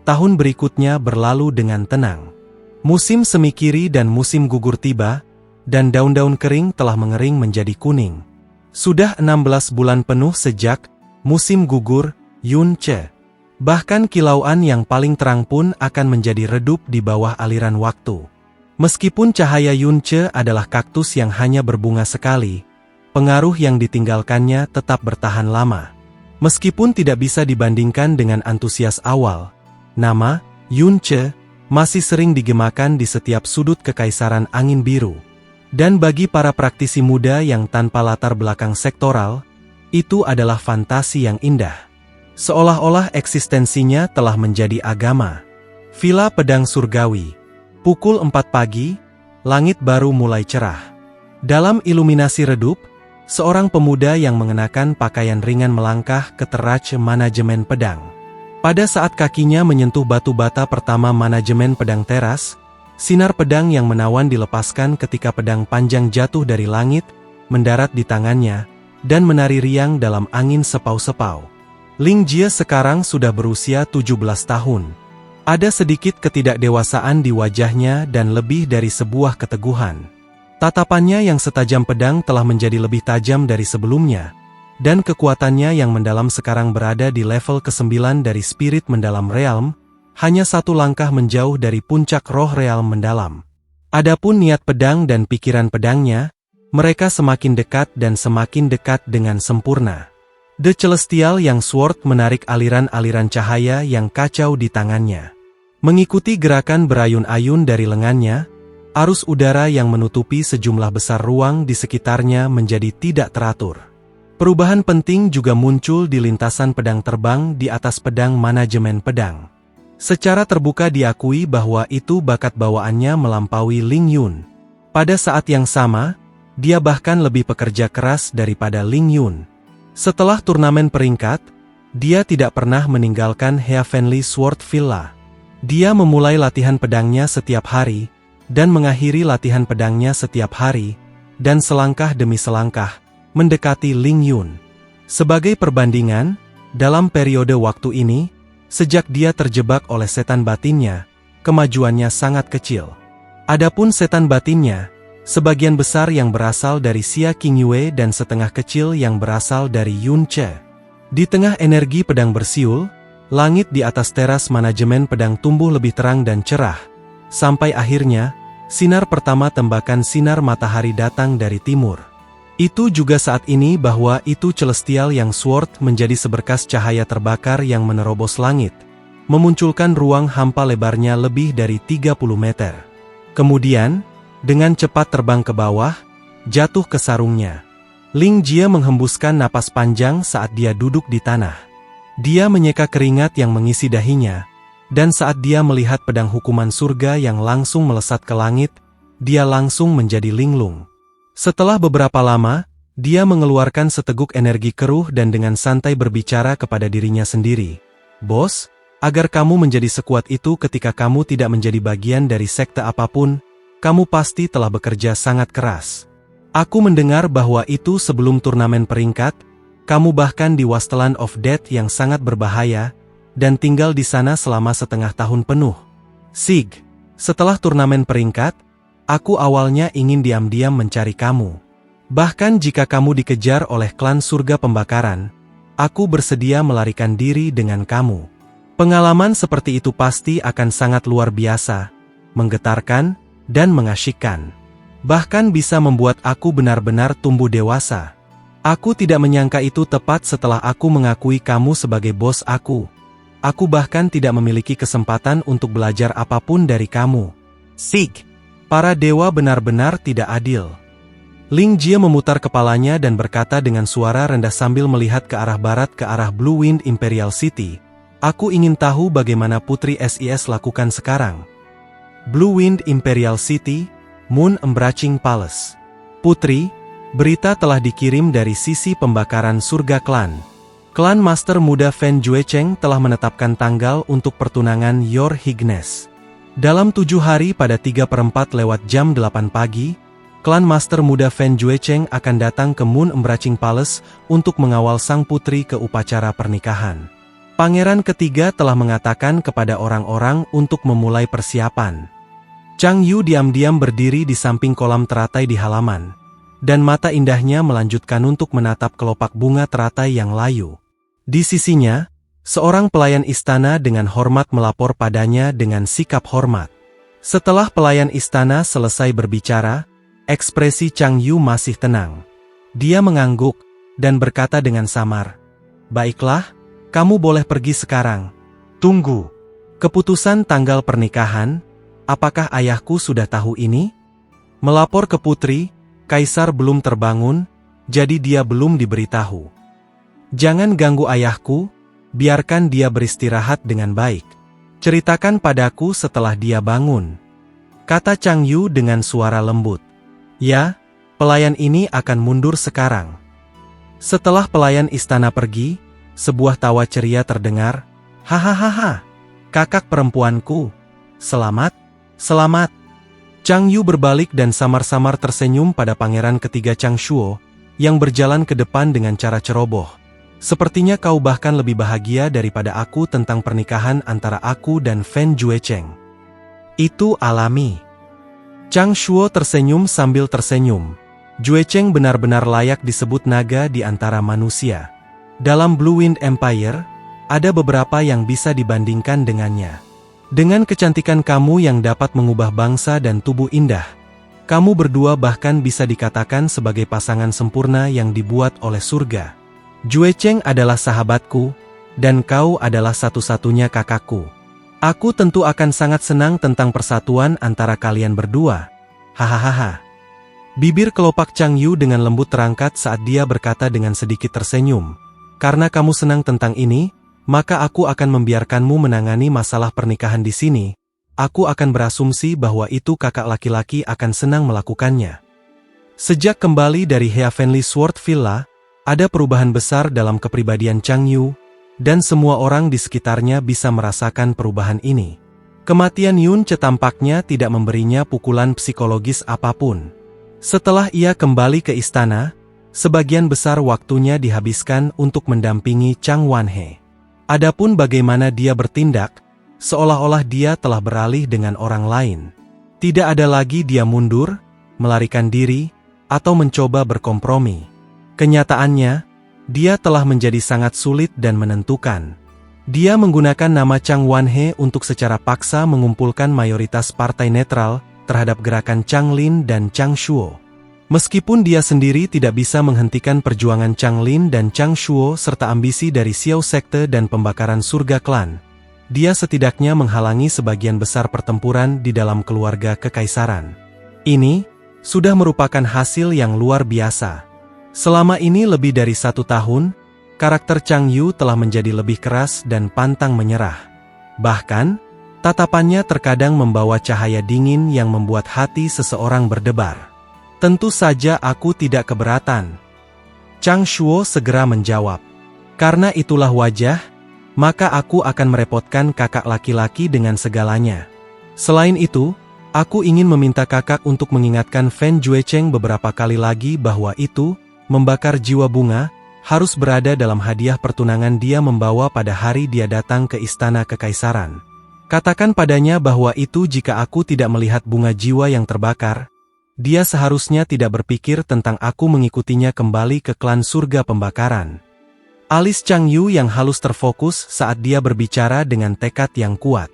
tahun berikutnya berlalu dengan tenang. Musim semi kiri dan musim gugur tiba, dan daun-daun kering telah mengering menjadi kuning. Sudah 16 bulan penuh sejak musim gugur, Yunce. Bahkan kilauan yang paling terang pun akan menjadi redup di bawah aliran waktu. Meskipun cahaya Yunce adalah kaktus yang hanya berbunga sekali, pengaruh yang ditinggalkannya tetap bertahan lama. Meskipun tidak bisa dibandingkan dengan antusias awal, nama Yunce masih sering digemakan di setiap sudut kekaisaran angin biru. Dan bagi para praktisi muda yang tanpa latar belakang sektoral, itu adalah fantasi yang indah. Seolah-olah eksistensinya telah menjadi agama. Villa Pedang Surgawi. Pukul 4 pagi, langit baru mulai cerah. Dalam iluminasi redup, seorang pemuda yang mengenakan pakaian ringan melangkah ke teras manajemen pedang. Pada saat kakinya menyentuh batu bata pertama manajemen pedang teras, sinar pedang yang menawan dilepaskan ketika pedang panjang jatuh dari langit, mendarat di tangannya, dan menari riang dalam angin sepau-sepau. Ling Jie sekarang sudah berusia 17 tahun. Ada sedikit ketidakdewasaan di wajahnya dan lebih dari sebuah keteguhan. Tatapannya yang setajam pedang telah menjadi lebih tajam dari sebelumnya, dan kekuatannya yang mendalam sekarang berada di level ke-9 dari spirit mendalam realm, hanya satu langkah menjauh dari puncak roh realm mendalam. Adapun niat pedang dan pikiran pedangnya, mereka semakin dekat dan semakin dekat dengan sempurna. The Celestial yang Sword menarik aliran-aliran cahaya yang kacau di tangannya. Mengikuti gerakan berayun-ayun dari lengannya, arus udara yang menutupi sejumlah besar ruang di sekitarnya menjadi tidak teratur. Perubahan penting juga muncul di lintasan pedang terbang di atas pedang manajemen pedang. Secara terbuka diakui bahwa itu bakat bawaannya melampaui Ling Yun. Pada saat yang sama, dia bahkan lebih pekerja keras daripada Ling Yun. Setelah turnamen peringkat, dia tidak pernah meninggalkan Heavenly Sword Villa. Dia memulai latihan pedangnya setiap hari, dan mengakhiri latihan pedangnya setiap hari, dan selangkah demi selangkah, mendekati Ling Yun. Sebagai perbandingan, dalam periode waktu ini, sejak dia terjebak oleh setan batinnya, kemajuannya sangat kecil. Adapun setan batinnya, sebagian besar yang berasal dari Xia Qingyue dan setengah kecil yang berasal dari Yunce. Di tengah energi pedang bersiul, langit di atas teras manajemen pedang tumbuh lebih terang dan cerah, sampai akhirnya, sinar pertama tembakan sinar matahari datang dari timur. Itu juga saat ini bahwa itu Celestial yang Sword menjadi seberkas cahaya terbakar yang menerobos langit, memunculkan ruang hampa lebarnya lebih dari 30 meter. Kemudian, dengan cepat terbang ke bawah, jatuh ke sarungnya. Ling Jie menghembuskan napas panjang saat dia duduk di tanah. Dia menyeka keringat yang mengisi dahinya, Dan saat dia melihat pedang hukuman surga yang langsung melesat ke langit, dia langsung menjadi linglung. Setelah beberapa lama, dia mengeluarkan seteguk energi keruh dan dengan santai berbicara kepada dirinya sendiri. Bos, agar kamu menjadi sekuat itu ketika kamu tidak menjadi bagian dari sekte apapun, kamu pasti telah bekerja sangat keras. Aku mendengar bahwa itu sebelum turnamen peringkat, kamu bahkan di Wasteland of Death yang sangat berbahaya, dan tinggal di sana selama setengah tahun penuh. Sig, setelah turnamen peringkat, aku awalnya ingin diam-diam mencari kamu. Bahkan jika kamu dikejar oleh klan surga pembakaran, aku bersedia melarikan diri dengan kamu. Pengalaman seperti itu pasti akan sangat luar biasa, menggetarkan, dan mengasyikkan. Bahkan bisa membuat aku benar-benar tumbuh dewasa. Aku tidak menyangka itu tepat setelah aku mengakui kamu sebagai bos aku. Aku bahkan tidak memiliki kesempatan untuk belajar apapun dari kamu. Sig, para dewa benar-benar tidak adil. Ling Jie memutar kepalanya dan berkata dengan suara rendah sambil melihat ke arah barat ke arah Blue Wind Imperial City. Aku ingin tahu bagaimana Putri SIS lakukan sekarang. Blue Wind Imperial City, Moon Embracing Palace. Putri, berita telah dikirim dari sisi pembakaran surga klan. Klan Master Muda Fen Juecheng telah menetapkan tanggal untuk pertunangan Your Highness. Dalam 7 hari pada 3/4 lewat jam 8 pagi, Klan Master Muda Fen Juecheng akan datang ke Moon Embracing Palace untuk mengawal sang putri ke upacara pernikahan. Pangeran ketiga telah mengatakan kepada orang-orang untuk memulai persiapan. Chang Yu diam-diam berdiri di samping kolam teratai di halaman, dan mata indahnya melanjutkan untuk menatap kelopak bunga teratai yang layu. Di sisinya, seorang pelayan istana dengan hormat melapor padanya dengan sikap hormat. Setelah pelayan istana selesai berbicara, ekspresi Chang Yu masih tenang. Dia mengangguk, dan berkata dengan samar, "Baiklah, kamu boleh pergi sekarang. Tunggu. Keputusan tanggal pernikahan, apakah ayahku sudah tahu ini?" Melapor ke putri, Kaisar belum terbangun, jadi dia belum diberitahu. "Jangan ganggu ayahku, biarkan dia beristirahat dengan baik. Ceritakan padaku setelah dia bangun," kata Chang Yu dengan suara lembut. "Ya, pelayan ini akan mundur sekarang." Setelah pelayan istana pergi, sebuah tawa ceria terdengar. "Hahaha, kakak perempuanku. Selamat, selamat." Chang Yu berbalik dan samar-samar tersenyum pada pangeran ketiga Chang Shuo, yang berjalan ke depan dengan cara ceroboh. "Sepertinya kau bahkan lebih bahagia daripada aku tentang pernikahan antara aku dan Fen Juecheng." "Itu alami." Chang Shuo tersenyum sambil tersenyum. Juecheng benar-benar layak disebut naga di antara manusia. Dalam Blue Wind Empire, ada beberapa yang bisa dibandingkan dengannya. Dengan kecantikan kamu yang dapat mengubah bangsa dan tubuh indah, kamu berdua bahkan bisa dikatakan sebagai pasangan sempurna yang dibuat oleh surga. Juecheng adalah sahabatku, dan kau adalah satu-satunya kakakku. Aku tentu akan sangat senang tentang persatuan antara kalian berdua. Hahaha. Bibir kelopak Chang Yu dengan lembut terangkat saat dia berkata dengan sedikit tersenyum. "Karena kamu senang tentang ini, maka aku akan membiarkanmu menangani masalah pernikahan di sini. Aku akan berasumsi bahwa itu kakak laki-laki akan senang melakukannya." Sejak kembali dari Heavenly Sword Villa, ada perubahan besar dalam kepribadian Chang Yu, dan semua orang di sekitarnya bisa merasakan perubahan ini. Kematian Yun Ce tampaknya tidak memberinya pukulan psikologis apapun. Setelah ia kembali ke istana, sebagian besar waktunya dihabiskan untuk mendampingi Chang Wanhe. Adapun bagaimana dia bertindak, seolah-olah dia telah beralih dengan orang lain. Tidak ada lagi dia mundur, melarikan diri, atau mencoba berkompromi. Kenyataannya, dia telah menjadi sangat sulit dan menentukan. Dia menggunakan nama Chang Wanhe untuk secara paksa mengumpulkan mayoritas partai netral terhadap gerakan Chang Lin dan Chang Shuo. Meskipun dia sendiri tidak bisa menghentikan perjuangan Chang Lin dan Chang Shuo serta ambisi dari Xiao Sekte dan pembakaran surga klan, dia setidaknya menghalangi sebagian besar pertempuran di dalam keluarga kekaisaran. Ini sudah merupakan hasil yang luar biasa. Selama ini lebih dari 1 tahun, karakter Chang Yu telah menjadi lebih keras dan pantang menyerah. Bahkan, tatapannya terkadang membawa cahaya dingin yang membuat hati seseorang berdebar. Tentu saja aku tidak keberatan. Chang Shuo segera menjawab. Karena itulah wajah, maka aku akan merepotkan kakak laki-laki dengan segalanya. Selain itu, aku ingin meminta kakak untuk mengingatkan Fan Juecheng beberapa kali lagi bahwa itu, membakar jiwa bunga, harus berada dalam hadiah pertunangan dia membawa pada hari dia datang ke istana kekaisaran. Katakan padanya bahwa itu jika aku tidak melihat bunga jiwa yang terbakar, dia seharusnya tidak berpikir tentang aku mengikutinya kembali ke klan surga pembakaran. Alis Chang Yu yang halus terfokus saat dia berbicara dengan tekad yang kuat.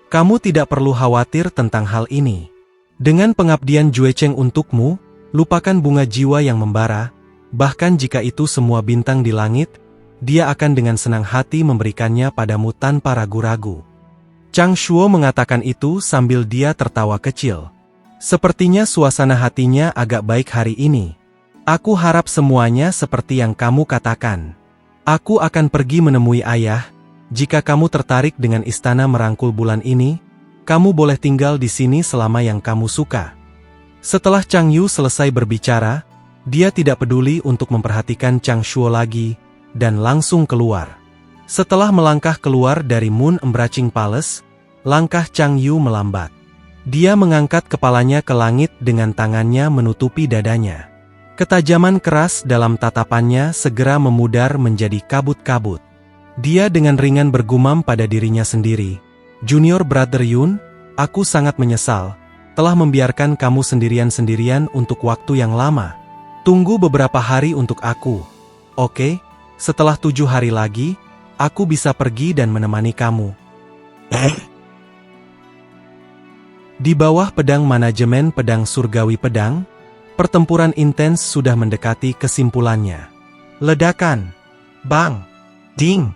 Kamu tidak perlu khawatir tentang hal ini. Dengan pengabdian Juecheng untukmu, lupakan bunga jiwa yang membara, bahkan jika itu semua bintang di langit, dia akan dengan senang hati memberikannya padamu tanpa ragu-ragu. Chang Shuo mengatakan itu sambil dia tertawa kecil. Sepertinya suasana hatinya agak baik hari ini. Aku harap semuanya seperti yang kamu katakan. Aku akan pergi menemui ayah. Jika kamu tertarik dengan istana merangkul bulan ini, kamu boleh tinggal di sini selama yang kamu suka. Setelah Chang Yu selesai berbicara, dia tidak peduli untuk memperhatikan Chang Shuo lagi, dan langsung keluar. Setelah melangkah keluar dari Moon Embracing Palace, langkah Chang Yu melambat. Dia mengangkat kepalanya ke langit dengan tangannya menutupi dadanya. Ketajaman keras dalam tatapannya segera memudar menjadi kabut-kabut. Dia dengan ringan bergumam pada dirinya sendiri. Junior Brother Yun, aku sangat menyesal, telah membiarkan kamu sendirian-sendirian untuk waktu yang lama. Tunggu beberapa hari untuk aku. Oke, setelah 7 hari lagi, aku bisa pergi dan menemani kamu. Di bawah pedang manajemen pedang surgawi pedang, pertempuran intens sudah mendekati kesimpulannya. Ledakan, bang, ding,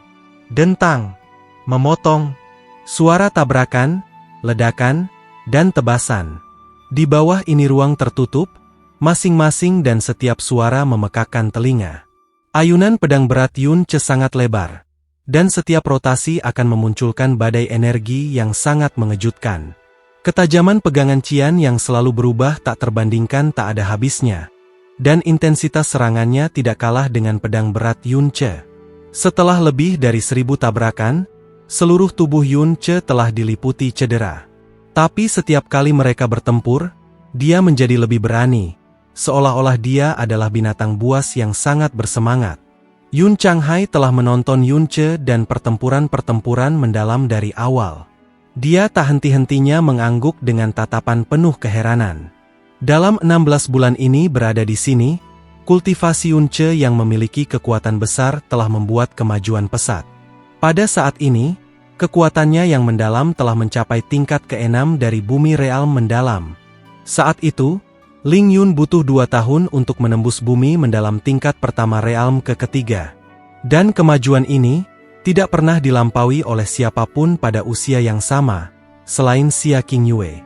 dentang, memotong, suara tabrakan, ledakan, dan tebasan. Di bawah ini ruang tertutup, masing-masing dan setiap suara memekakkan telinga. Ayunan pedang berat Yun Ce sangat lebar, dan setiap rotasi akan memunculkan badai energi yang sangat mengejutkan. Ketajaman pegangan Qian yang selalu berubah tak terbandingkan tak ada habisnya, dan intensitas serangannya tidak kalah dengan pedang berat Yun Ce. Setelah lebih dari 1000 tabrakan, seluruh tubuh Yun Ce telah diliputi cedera. Tapi setiap kali mereka bertempur, dia menjadi lebih berani, seolah-olah dia adalah binatang buas yang sangat bersemangat. Yun Changhai telah menonton Yun Ce dan pertempuran-pertempuran mendalam dari awal. Dia tak henti-hentinya mengangguk dengan tatapan penuh keheranan. Dalam 16 bulan ini berada di sini, kultivasi Yun Ce yang memiliki kekuatan besar telah membuat kemajuan pesat. Pada saat ini, kekuatannya yang mendalam telah mencapai tingkat ke-6 dari bumi realm mendalam. Saat itu, Ling Yun butuh 2 tahun untuk menembus bumi mendalam tingkat pertama realm ke-3. Dan kemajuan ini tidak pernah dilampaui oleh siapapun pada usia yang sama, selain Xia Qingyue.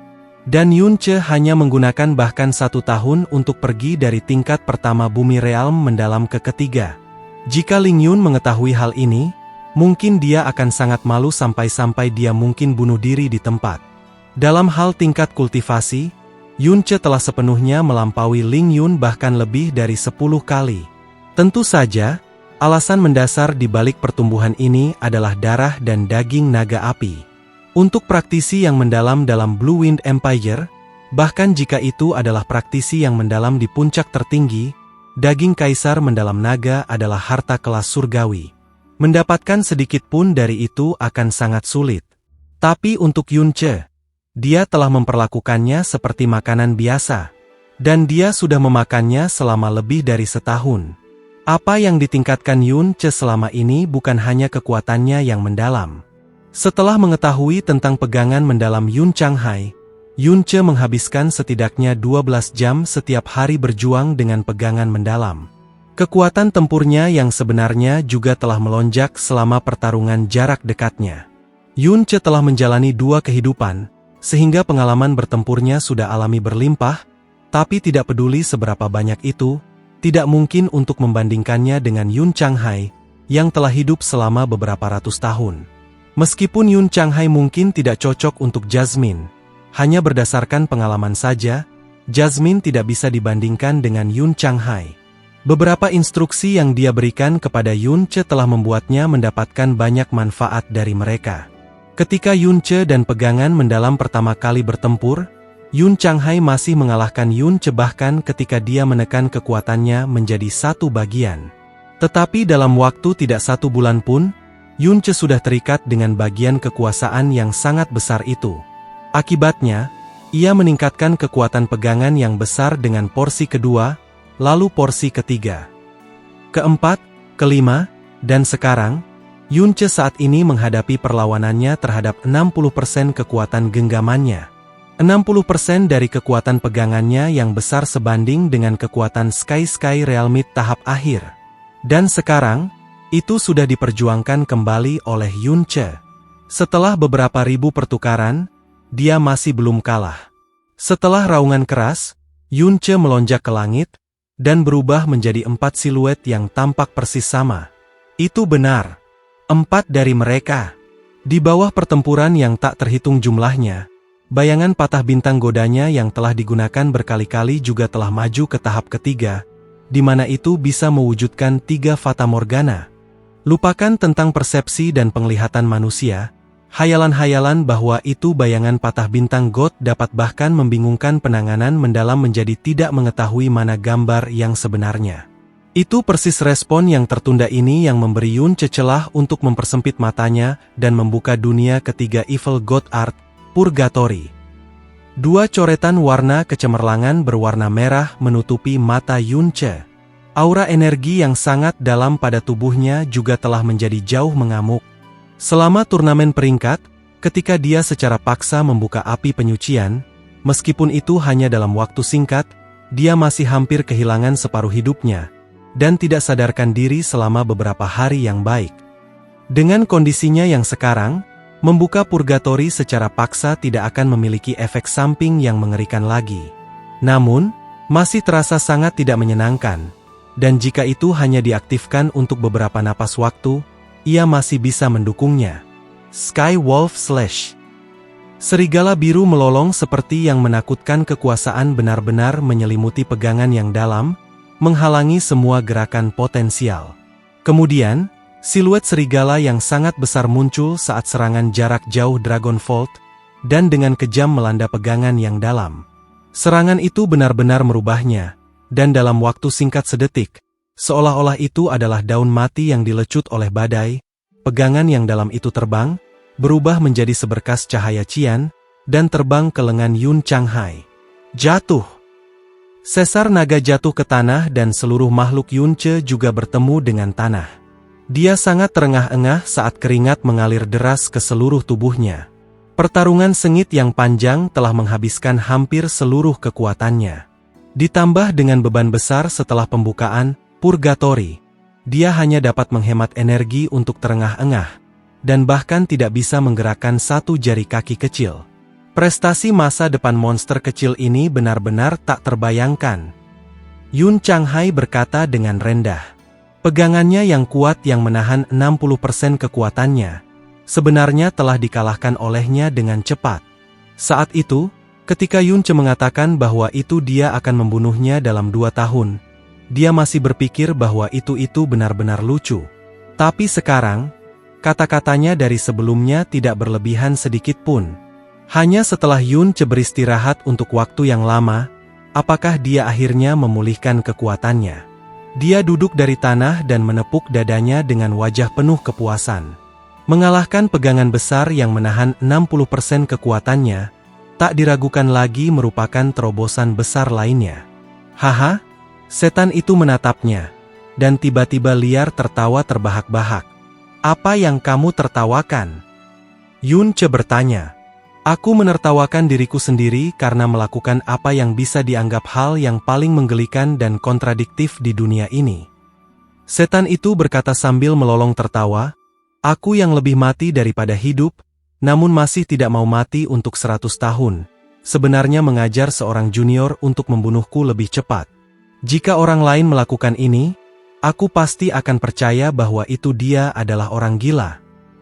Dan Yun Ce hanya menggunakan bahkan 1 tahun untuk pergi dari tingkat pertama bumi realm mendalam ke-3. Jika Ling Yun mengetahui hal ini, mungkin dia akan sangat malu sampai-sampai dia mungkin bunuh diri di tempat. Dalam hal tingkat kultivasi, Yun Ce telah sepenuhnya melampaui Ling Yun bahkan lebih dari 10 kali. Tentu saja, alasan mendasar di balik pertumbuhan ini adalah darah dan daging naga api. Untuk praktisi yang mendalam dalam Blue Wind Empire, bahkan jika itu adalah praktisi yang mendalam di puncak tertinggi, daging kaisar mendalam naga adalah harta kelas surgawi. Mendapatkan sedikit pun dari itu akan sangat sulit. Tapi untuk Yun Ce, dia telah memperlakukannya seperti makanan biasa. Dan dia sudah memakannya selama lebih dari setahun. Apa yang ditingkatkan Yun Ce selama ini bukan hanya kekuatannya yang mendalam. Setelah mengetahui tentang pegangan mendalam Yun Changhai, Yun Ce menghabiskan setidaknya 12 jam setiap hari berjuang dengan pegangan mendalam. Kekuatan tempurnya yang sebenarnya juga telah melonjak selama pertarungan jarak dekatnya. Yun Ce telah menjalani 2 kehidupan, sehingga pengalaman bertempurnya sudah alami berlimpah, tapi tidak peduli seberapa banyak itu, tidak mungkin untuk membandingkannya dengan Yun Changhai, yang telah hidup selama beberapa ratus tahun. Meskipun Yun Changhai mungkin tidak cocok untuk Jasmine, hanya berdasarkan pengalaman saja, Jasmine tidak bisa dibandingkan dengan Yun Changhai. Beberapa instruksi yang dia berikan kepada Yun Che telah membuatnya mendapatkan banyak manfaat dari mereka. Ketika Yun Che dan pegangan mendalam pertama kali bertempur, Yun Changhai masih mengalahkan Yun Che bahkan ketika dia menekan kekuatannya menjadi satu bagian. Tetapi dalam waktu tidak 1 bulan pun, Yun Che sudah terikat dengan bagian kekuasaan yang sangat besar itu. Akibatnya, ia meningkatkan kekuatan pegangan yang besar dengan porsi kedua, lalu porsi ketiga, keempat, kelima, dan sekarang, Yun Che saat ini menghadapi perlawanannya terhadap 60% kekuatan genggamannya. 60% dari kekuatan pegangannya yang besar sebanding dengan kekuatan Sky Realmit tahap akhir. Dan sekarang, itu sudah diperjuangkan kembali oleh Yun Che. Setelah beberapa ribu pertukaran, dia masih belum kalah. Setelah raungan keras, Yun Che melonjak ke langit, dan berubah menjadi 4 siluet yang tampak persis sama. Itu benar. 4 dari mereka. Di bawah pertempuran yang tak terhitung jumlahnya, bayangan patah bintang godanya yang telah digunakan berkali-kali juga telah maju ke tahap ketiga, di mana itu bisa mewujudkan 3 Fata Morgana. Lupakan tentang persepsi dan penglihatan manusia. Hayalan-hayalan bahwa itu bayangan patah bintang God dapat bahkan membingungkan penanganan mendalam menjadi tidak mengetahui mana gambar yang sebenarnya. Itu persis respon yang tertunda ini yang memberi Yun Che celah untuk mempersempit matanya dan membuka dunia ketiga Evil God Art, Purgatory. 2 coretan warna kecemerlangan berwarna merah menutupi mata Yun Che. Aura energi yang sangat dalam pada tubuhnya juga telah menjadi jauh mengamuk. Selama turnamen peringkat, ketika dia secara paksa membuka api penyucian, meskipun itu hanya dalam waktu singkat, dia masih hampir kehilangan separuh hidupnya, dan tidak sadarkan diri selama beberapa hari yang baik. Dengan kondisinya yang sekarang, membuka purgatori secara paksa tidak akan memiliki efek samping yang mengerikan lagi. Namun, masih terasa sangat tidak menyenangkan, dan jika itu hanya diaktifkan untuk beberapa napas waktu, ia masih bisa mendukungnya. Sky Wolf Slash. Serigala biru melolong seperti yang menakutkan. Kekuasaan benar-benar menyelimuti pegangan yang dalam, menghalangi semua gerakan potensial. Kemudian, siluet serigala yang sangat besar muncul saat serangan jarak jauh Dragonfold, dan dengan kejam melanda pegangan yang dalam. Serangan itu benar-benar merubahnya, dan dalam waktu singkat sedetik, seolah-olah itu adalah daun mati yang dilecut oleh badai, pegangan yang dalam itu terbang, berubah menjadi seberkas cahaya cian, dan terbang ke lengan Yun Changhai. Jatuh. Sesar naga jatuh ke tanah dan seluruh makhluk Yun Che juga bertemu dengan tanah. Dia sangat terengah-engah saat keringat mengalir deras ke seluruh tubuhnya. Pertarungan sengit yang panjang telah menghabiskan hampir seluruh kekuatannya. Ditambah dengan beban besar setelah pembukaan Purgatory, dia hanya dapat menghemat energi untuk terengah-engah, dan bahkan tidak bisa menggerakkan 1 jari kaki kecil. Prestasi masa depan monster kecil ini benar-benar tak terbayangkan. Yun Changhai berkata dengan rendah. Pegangannya yang kuat yang menahan 60% kekuatannya, sebenarnya telah dikalahkan olehnya dengan cepat. Saat itu, ketika Yun Che mengatakan bahwa itu dia akan membunuhnya dalam 2 tahun, dia masih berpikir bahwa itu benar-benar lucu. Tapi sekarang, kata-katanya dari sebelumnya tidak berlebihan sedikit pun. Hanya setelah Yun Che beristirahat untuk waktu yang lama, apakah dia akhirnya memulihkan kekuatannya? Dia duduk dari tanah dan menepuk dadanya dengan wajah penuh kepuasan. Mengalahkan pegangan besar yang menahan 60% kekuatannya, tak diragukan lagi merupakan terobosan besar lainnya. Haha. Setan itu menatapnya, dan tiba-tiba liar tertawa terbahak-bahak. Apa yang kamu tertawakan? Yun Che bertanya. Aku menertawakan diriku sendiri karena melakukan apa yang bisa dianggap hal yang paling menggelikan dan kontradiktif di dunia ini. Setan itu berkata sambil melolong tertawa, aku yang lebih mati daripada hidup, namun masih tidak mau mati untuk 100 tahun. Sebenarnya mengajar seorang junior untuk membunuhku lebih cepat. Jika orang lain melakukan ini, aku pasti akan percaya bahwa itu dia adalah orang gila.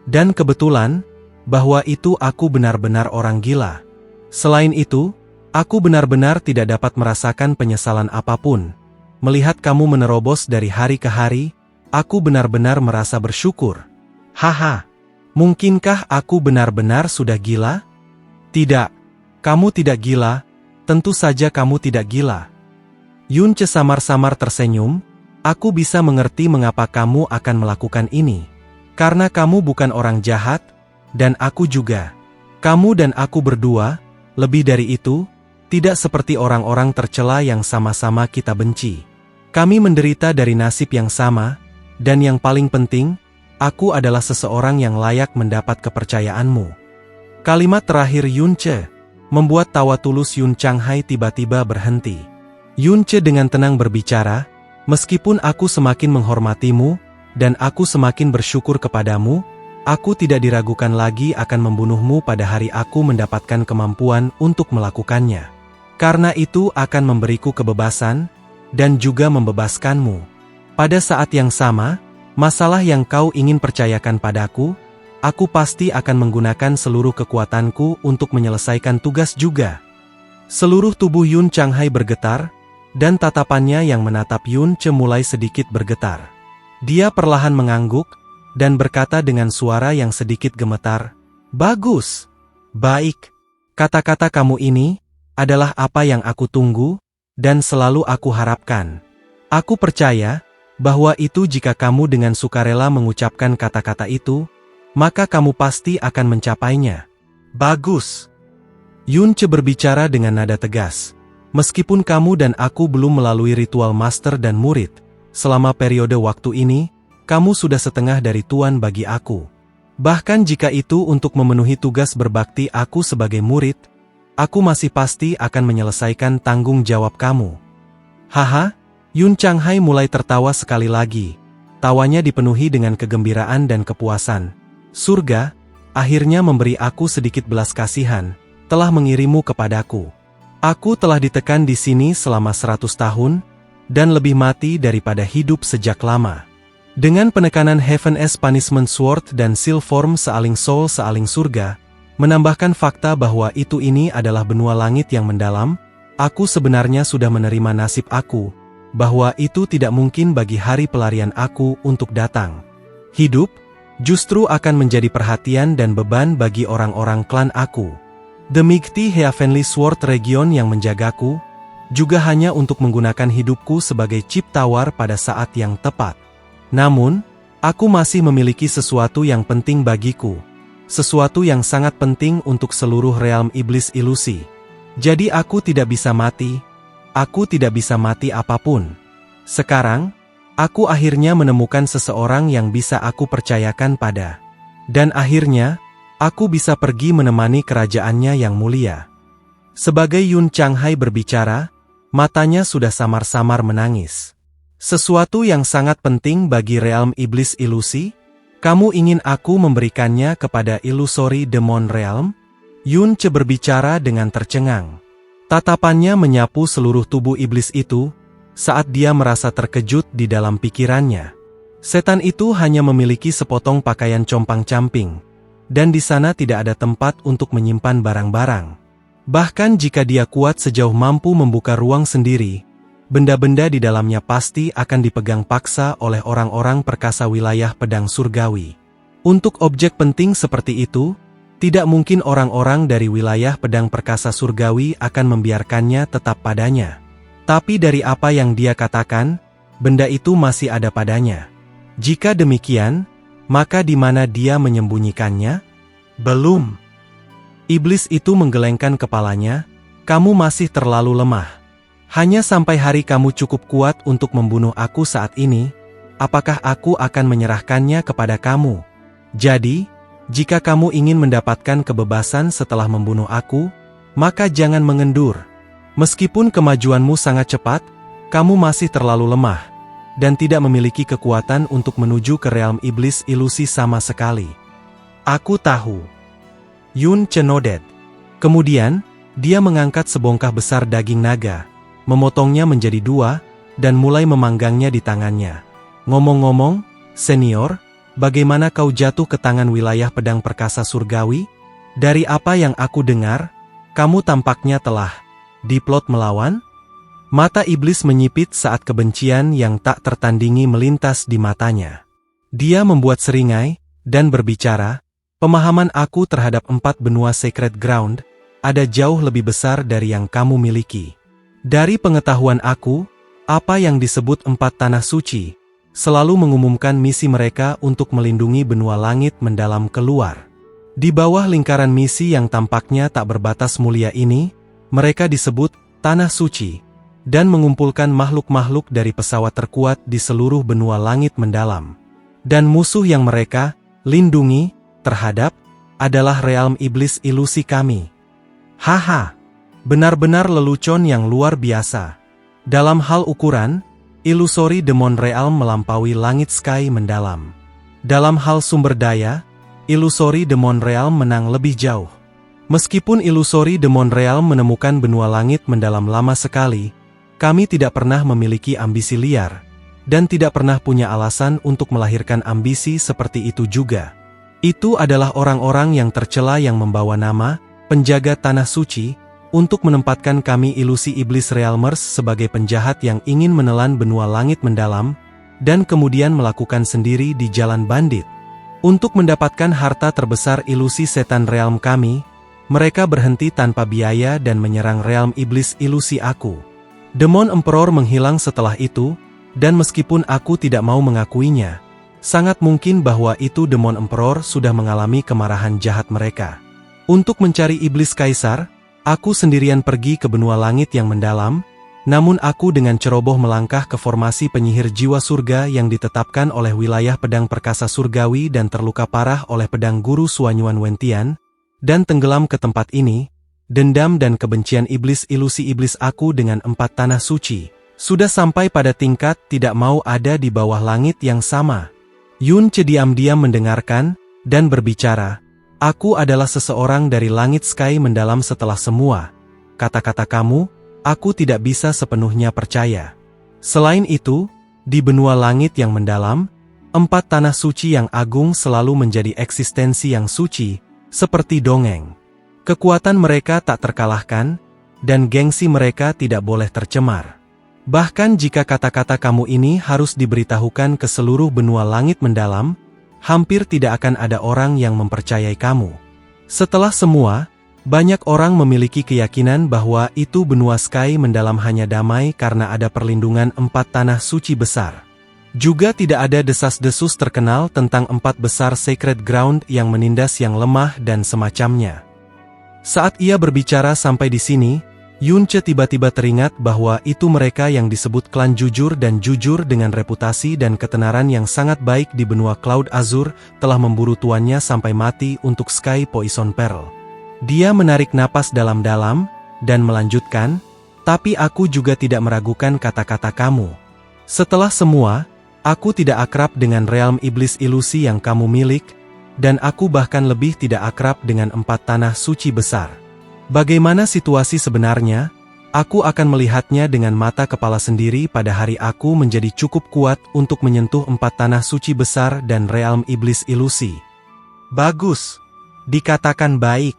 Dan kebetulan, bahwa itu aku benar-benar orang gila. Selain itu, aku benar-benar tidak dapat merasakan penyesalan apapun. Melihat kamu menerobos dari hari ke hari, aku benar-benar merasa bersyukur. Haha, mungkinkah aku benar-benar sudah gila? Tidak, kamu tidak gila, tentu saja kamu tidak gila. Yunce samar-samar tersenyum, aku bisa mengerti mengapa kamu akan melakukan ini. Karena kamu bukan orang jahat, dan aku juga. Kamu dan aku berdua, lebih dari itu, tidak seperti orang-orang tercela yang sama-sama kita benci. Kami menderita dari nasib yang sama, dan yang paling penting, aku adalah seseorang yang layak mendapat kepercayaanmu. Kalimat terakhir Yunce membuat tawa tulus Yun Changhai tiba-tiba berhenti. Yunce dengan tenang berbicara, meskipun aku semakin menghormatimu, dan aku semakin bersyukur kepadamu, aku tidak diragukan lagi akan membunuhmu pada hari aku mendapatkan kemampuan untuk melakukannya. Karena itu akan memberiku kebebasan, dan juga membebaskanmu. Pada saat yang sama, masalah yang kau ingin percayakan padaku, aku pasti akan menggunakan seluruh kekuatanku untuk menyelesaikan tugas juga. Seluruh tubuh Yun Changhai bergetar, dan tatapannya yang menatap Yunce mulai sedikit bergetar. Dia perlahan mengangguk, dan berkata dengan suara yang sedikit gemetar, "Bagus. Baik. Kata-kata kamu ini adalah apa yang aku tunggu, dan selalu aku harapkan. Aku percaya bahwa itu jika kamu dengan sukarela mengucapkan kata-kata itu, maka kamu pasti akan mencapainya." Bagus. Yunce berbicara dengan nada tegas. Meskipun kamu dan aku belum melalui ritual master dan murid, selama periode waktu ini, kamu sudah setengah dari tuan bagi aku. Bahkan jika itu untuk memenuhi tugas berbakti aku sebagai murid, aku masih pasti akan menyelesaikan tanggung jawab kamu. Haha, Yun Changhai mulai tertawa sekali lagi. Tawanya dipenuhi dengan kegembiraan dan kepuasan. Surga, akhirnya memberi aku sedikit belas kasihan, telah mengirimu kepadaku. Aku telah ditekan di sini selama 100 tahun, dan lebih mati daripada hidup sejak lama. Dengan penekanan Heaven-S Punishment Sword dan Seal Form Sealing Soul Sealing Surga, menambahkan fakta bahwa ini adalah benua langit yang mendalam, aku sebenarnya sudah menerima nasib aku, bahwa itu tidak mungkin bagi hari pelarian aku untuk datang. Hidup, justru akan menjadi perhatian dan beban bagi orang-orang klan aku. The Mighty Heavenly Sword Region yang menjagaku, juga hanya untuk menggunakan hidupku sebagai chip tawar pada saat yang tepat. Namun, aku masih memiliki sesuatu yang penting bagiku. Sesuatu yang sangat penting untuk seluruh realm iblis ilusi. Jadi aku tidak bisa mati. Aku tidak bisa mati apapun. Sekarang, aku akhirnya menemukan seseorang yang bisa aku percayakan pada. Dan akhirnya, aku bisa pergi menemani kerajaannya yang mulia. Sebagai Yun Changhai berbicara, matanya sudah samar-samar menangis. Sesuatu yang sangat penting bagi realm iblis ilusi? Kamu ingin aku memberikannya kepada Illusory Demon Realm? Yunce berbicara dengan tercengang. Tatapannya menyapu seluruh tubuh iblis itu, saat dia merasa terkejut di dalam pikirannya. Setan itu hanya memiliki sepotong pakaian compang-camping, dan di sana tidak ada tempat untuk menyimpan barang-barang. Bahkan jika dia kuat sejauh mampu membuka ruang sendiri, benda-benda di dalamnya pasti akan dipegang paksa oleh orang-orang perkasa wilayah pedang surgawi. Untuk objek penting seperti itu, tidak mungkin orang-orang dari wilayah pedang perkasa surgawi akan membiarkannya tetap padanya. Tapi dari apa yang dia katakan, benda itu masih ada padanya. Jika demikian, maka di mana dia menyembunyikannya? Belum. Iblis itu menggelengkan kepalanya, "Kamu masih terlalu lemah. Hanya sampai hari kamu cukup kuat untuk membunuh aku saat ini, apakah aku akan menyerahkannya kepada kamu? Jadi, jika kamu ingin mendapatkan kebebasan setelah membunuh aku, maka jangan mengendur. Meskipun kemajuanmu sangat cepat, kamu masih terlalu lemah, dan tidak memiliki kekuatan untuk menuju ke realm iblis ilusi sama sekali." "Aku tahu." Yunce nodded. Kemudian, dia mengangkat sebongkah besar daging naga, memotongnya menjadi 2, dan mulai memanggangnya di tangannya. "Ngomong-ngomong, senior, bagaimana kau jatuh ke tangan wilayah pedang perkasa surgawi? Dari apa yang aku dengar, kamu tampaknya telah diplot melawan?" Mata iblis menyipit saat kebencian yang tak tertandingi melintas di matanya. Dia membuat seringai, dan berbicara, "Pemahaman aku terhadap 4 benua Sacred Ground, ada jauh lebih besar dari yang kamu miliki. Dari pengetahuan aku, apa yang disebut 4 tanah suci, selalu mengumumkan misi mereka untuk melindungi benua langit mendalam keluar. Di bawah lingkaran misi yang tampaknya tak berbatas mulia ini, mereka disebut Tanah Suci, dan mengumpulkan makhluk-makhluk dari pesawat terkuat di seluruh benua langit mendalam. Dan musuh yang mereka lindungi terhadap adalah realm iblis ilusi kami." Haha, benar-benar lelucon yang luar biasa. Dalam hal ukuran, Illusory Demon Realm melampaui langit sky mendalam. Dalam hal sumber daya, Illusory Demon Realm menang lebih jauh. Meskipun Illusory Demon Realm menemukan benua langit mendalam lama sekali, kami tidak pernah memiliki ambisi liar, dan tidak pernah punya alasan untuk melahirkan ambisi seperti itu juga. Itu adalah orang-orang yang tercela yang membawa nama penjaga tanah suci, untuk menempatkan kami ilusi iblis Realmers sebagai penjahat yang ingin menelan benua langit mendalam, dan kemudian melakukan sendiri di jalan bandit. Untuk mendapatkan harta terbesar ilusi setan realm kami, mereka berhenti tanpa biaya dan menyerang realm iblis ilusi aku. Demon Emperor menghilang setelah itu, dan meskipun aku tidak mau mengakuinya, sangat mungkin bahwa itu Demon Emperor sudah mengalami kemarahan jahat mereka. Untuk mencari iblis kaisar, aku sendirian pergi ke benua langit yang mendalam, namun aku dengan ceroboh melangkah ke formasi penyihir jiwa surga yang ditetapkan oleh wilayah pedang perkasa surgawi dan terluka parah oleh pedang guru Suanyuan Wentian, dan tenggelam ke tempat ini. Dendam dan kebencian iblis ilusi iblis aku dengan 4 tanah suci sudah sampai pada tingkat tidak mau ada di bawah langit yang sama. Yunce diam-diam mendengarkan, dan berbicara, "Aku adalah seseorang dari langit sky mendalam setelah semua. Kata-kata kamu, aku tidak bisa sepenuhnya percaya. Selain itu, di benua langit yang mendalam, 4 tanah suci yang agung selalu menjadi eksistensi yang suci, seperti dongeng. Kekuatan mereka tak terkalahkan, dan gengsi mereka tidak boleh tercemar. Bahkan jika kata-kata kamu ini harus diberitahukan ke seluruh benua langit mendalam, hampir tidak akan ada orang yang mempercayai kamu. Setelah semua, banyak orang memiliki keyakinan bahwa itu benua sky mendalam hanya damai karena ada perlindungan 4 tanah suci besar. Juga tidak ada desas-desus terkenal tentang 4 besar sacred ground yang menindas yang lemah dan semacamnya." Saat ia berbicara sampai di sini, Yunce tiba-tiba teringat bahwa itu mereka yang disebut klan jujur dan jujur dengan reputasi dan ketenaran yang sangat baik di benua Cloud Azure telah memburu tuannya sampai mati untuk Sky Poison Pearl. Dia menarik napas dalam-dalam, dan melanjutkan, "Tapi aku juga tidak meragukan kata-kata kamu. Setelah semua, aku tidak akrab dengan realm iblis ilusi yang kamu milik, dan aku bahkan lebih tidak akrab dengan 4 tanah suci besar. Bagaimana situasi sebenarnya? Aku akan melihatnya dengan mata kepala sendiri pada hari aku menjadi cukup kuat untuk menyentuh 4 tanah suci besar dan realm iblis ilusi." "Bagus. Dikatakan baik."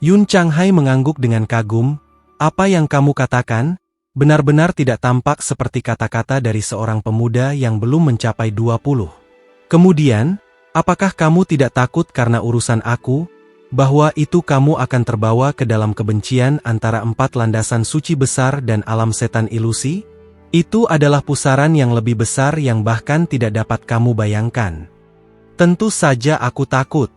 Yun Changhai mengangguk dengan kagum. "Apa yang kamu katakan, benar-benar tidak tampak seperti kata-kata dari seorang pemuda yang belum mencapai 20. Kemudian, apakah kamu tidak takut karena urusan aku, bahwa itu kamu akan terbawa ke dalam kebencian antara 4 landasan suci besar dan alam setan ilusi? Itu adalah pusaran yang lebih besar yang bahkan tidak dapat kamu bayangkan." "Tentu saja aku takut."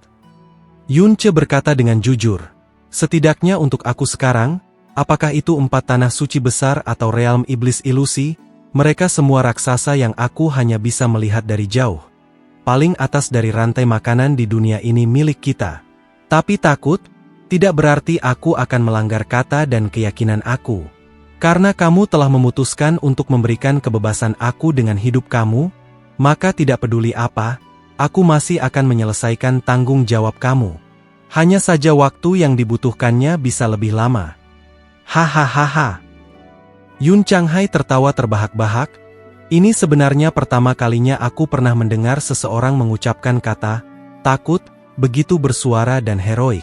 Yunce berkata dengan jujur. "Setidaknya untuk aku sekarang, apakah itu 4 tanah suci besar atau realm iblis ilusi, mereka semua raksasa yang aku hanya bisa melihat dari jauh. Paling atas dari rantai makanan di dunia ini milik kita. Tapi takut, tidak berarti aku akan melanggar kata dan keyakinan aku. Karena kamu telah memutuskan untuk memberikan kebebasan aku dengan hidup kamu, maka tidak peduli apa, aku masih akan menyelesaikan tanggung jawab kamu. Hanya saja waktu yang dibutuhkannya bisa lebih lama." "Hahaha." Yun Changhai tertawa terbahak-bahak. Ini sebenarnya pertama kalinya aku pernah mendengar seseorang mengucapkan kata takut begitu bersuara dan heroik.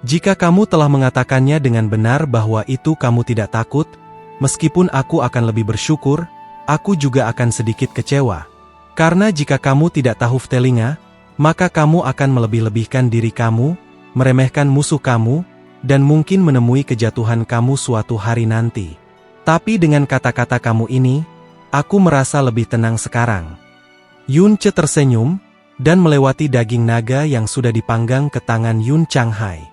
Jika kamu telah mengatakannya dengan benar bahwa itu kamu tidak takut, meskipun aku akan lebih bersyukur, aku juga akan sedikit kecewa. Karena jika kamu tidak tahu telinga, maka kamu akan melebih-lebihkan diri kamu, meremehkan musuh kamu, dan mungkin menemui kejatuhan kamu suatu hari nanti. Tapi dengan kata-kata kamu ini, aku merasa lebih tenang sekarang. Yun Ce tersenyum, dan melewati daging naga yang sudah dipanggang ke tangan Yun Changhai.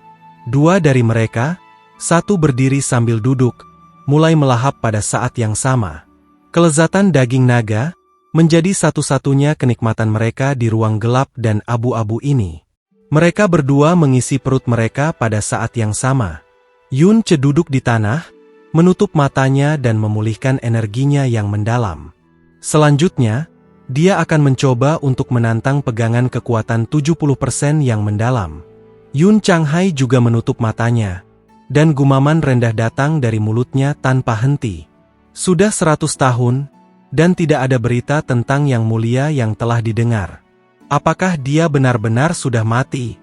Dua dari mereka, satu berdiri sambil duduk, mulai melahap pada saat yang sama. Kelezatan daging naga menjadi satu-satunya kenikmatan mereka di ruang gelap dan abu-abu ini. Mereka berdua mengisi perut mereka pada saat yang sama. Yun Ce duduk di tanah, menutup matanya dan memulihkan energinya yang mendalam. Selanjutnya, dia akan mencoba untuk menantang pegangan kekuatan 70% yang mendalam. Yun Changhai juga menutup matanya, dan gumaman rendah datang dari mulutnya tanpa henti. Sudah 100 tahun, dan tidak ada berita tentang Yang Mulia yang telah didengar. Apakah dia benar-benar sudah mati?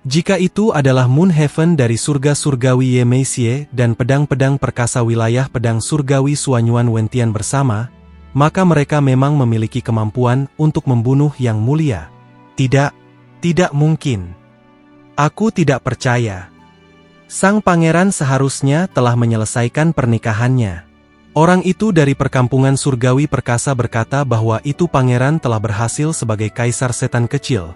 Jika itu adalah Moon Heaven dari surga surgawi Ye Meisie dan pedang-pedang perkasa wilayah pedang surgawi Suanyuan Wentian bersama, maka mereka memang memiliki kemampuan untuk membunuh Yang Mulia. Tidak mungkin. Aku tidak percaya. Sang pangeran seharusnya telah menyelesaikan pernikahannya. Orang itu dari perkampungan surgawi perkasa berkata bahwa itu pangeran telah berhasil sebagai kaisar setan kecil.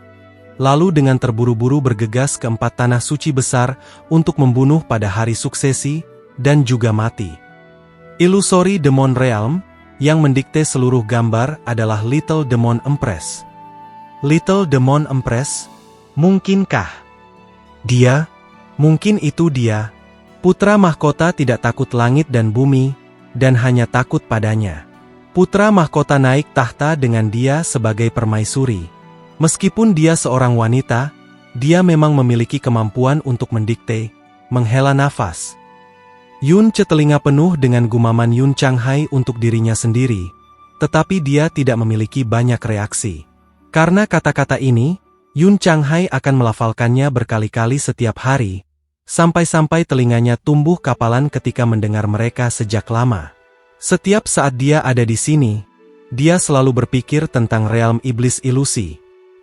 Lalu dengan terburu-buru bergegas ke 4 tanah suci besar untuk membunuh pada hari suksesi, dan juga mati. Illusory Demon Realm yang mendikte seluruh gambar adalah Little Demon Empress. Little Demon Empress, mungkinkah? Dia? Mungkin itu dia. Putra mahkota tidak takut langit dan bumi, dan hanya takut padanya. Putra mahkota naik tahta dengan dia sebagai permaisuri. Meskipun dia seorang wanita, dia memang memiliki kemampuan untuk mendikte, menghela nafas. Yun Ce telinga penuh dengan gumaman Yun Changhai untuk dirinya sendiri, tetapi dia tidak memiliki banyak reaksi. Karena kata-kata ini, Yun Changhai akan melafalkannya berkali-kali setiap hari, sampai-sampai telinganya tumbuh kapalan ketika mendengar mereka sejak lama. Setiap saat dia ada di sini, dia selalu berpikir tentang realm iblis ilusi.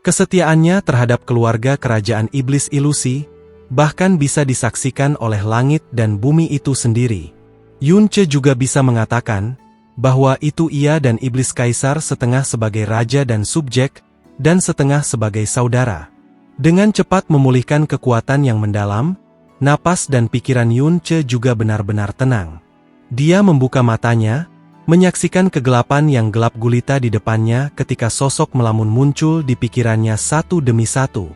Kesetiaannya terhadap keluarga kerajaan iblis ilusi, bahkan bisa disaksikan oleh langit dan bumi itu sendiri. Yun Ce juga bisa mengatakan, bahwa itu ia dan iblis kaisar setengah sebagai raja dan subjek, dan setengah sebagai saudara. Dengan cepat memulihkan kekuatan yang mendalam, napas dan pikiran Yun Ce juga benar-benar tenang. Dia membuka matanya, menyaksikan kegelapan yang gelap gulita di depannya ketika sosok melamun muncul di pikirannya satu demi satu.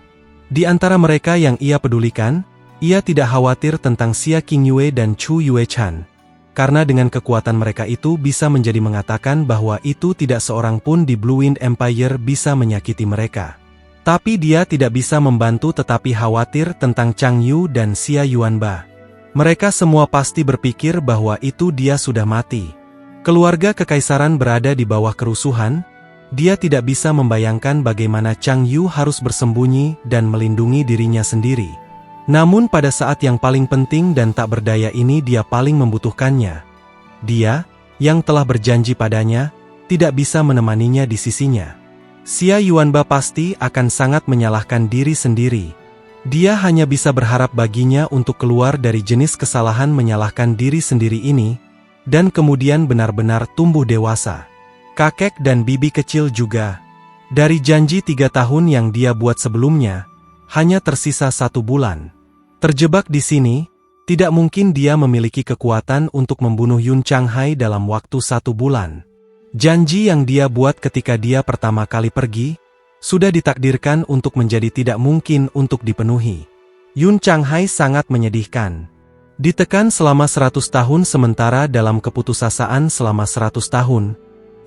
Di antara mereka yang ia pedulikan, ia tidak khawatir tentang Xia Qingyue dan Chu Yuechan. Karena dengan kekuatan mereka itu bisa menjadi mengatakan bahwa itu tidak seorang pun di Blue Wind Empire bisa menyakiti mereka. Tapi dia tidak bisa membantu tetapi khawatir tentang Chang Yu dan Xia Yuanba. Mereka semua pasti berpikir bahwa itu dia sudah mati. Keluarga kekaisaran berada di bawah kerusuhan, dia tidak bisa membayangkan bagaimana Chang Yu harus bersembunyi dan melindungi dirinya sendiri. Namun pada saat yang paling penting dan tak berdaya ini dia paling membutuhkannya. Dia, yang telah berjanji padanya, tidak bisa menemaninya di sisinya. Xia Yuanba pasti akan sangat menyalahkan diri sendiri. Dia hanya bisa berharap baginya untuk keluar dari jenis kesalahan menyalahkan diri sendiri ini, dan kemudian benar-benar tumbuh dewasa. Kakek dan bibi kecil juga. Dari janji 3 tahun yang dia buat sebelumnya, hanya tersisa 1 bulan. Terjebak di sini, tidak mungkin dia memiliki kekuatan untuk membunuh Yun Changhai dalam waktu 1 bulan. Janji yang dia buat ketika dia pertama kali pergi, sudah ditakdirkan untuk menjadi tidak mungkin untuk dipenuhi. Yun Changhai sangat menyedihkan. Ditekan selama 100 tahun sementara dalam keputusasaan selama 100 tahun,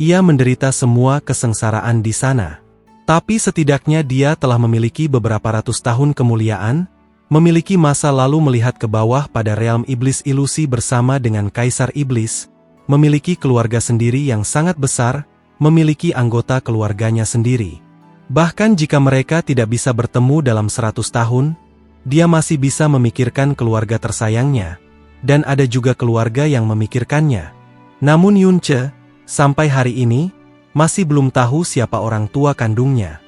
ia menderita semua kesengsaraan di sana. Tapi setidaknya dia telah memiliki beberapa ratus tahun kemuliaan, memiliki masa lalu melihat ke bawah pada realm iblis ilusi bersama dengan Kaisar Iblis, memiliki keluarga sendiri yang sangat besar, memiliki anggota keluarganya sendiri. Bahkan jika mereka tidak bisa bertemu dalam 100 tahun, dia masih bisa memikirkan keluarga tersayangnya, dan ada juga keluarga yang memikirkannya. Namun Yunce, sampai hari ini, masih belum tahu siapa orang tua kandungnya.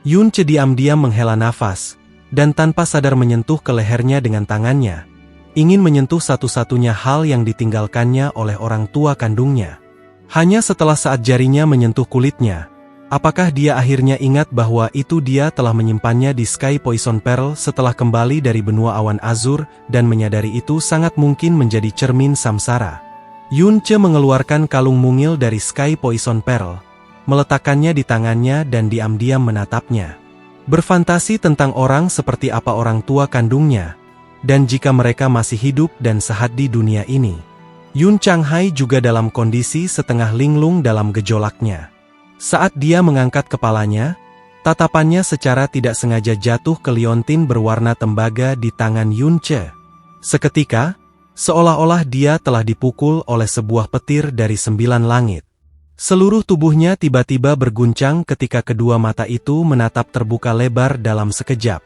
Yunce diam-diam menghela nafas, dan tanpa sadar menyentuh ke lehernya dengan tangannya, ingin menyentuh satu-satunya hal yang ditinggalkannya oleh orang tua kandungnya. Hanya setelah saat jarinya menyentuh kulitnya, apakah dia akhirnya ingat bahwa itu dia telah menyimpannya di Sky Poison Pearl setelah kembali dari benua awan azur dan menyadari itu sangat mungkin menjadi cermin samsara. Yunce mengeluarkan kalung mungil dari Sky Poison Pearl, meletakkannya di tangannya dan diam-diam menatapnya. Berfantasi tentang orang seperti apa orang tua kandungnya, dan jika mereka masih hidup dan sehat di dunia ini. Yun Changhai juga dalam kondisi setengah linglung dalam gejolaknya. Saat dia mengangkat kepalanya, tatapannya secara tidak sengaja jatuh ke liontin berwarna tembaga di tangan Yunce. Seketika, seolah-olah dia telah dipukul oleh sebuah petir dari 9 langit. Seluruh tubuhnya tiba-tiba berguncang ketika kedua mata itu menatap terbuka lebar dalam sekejap.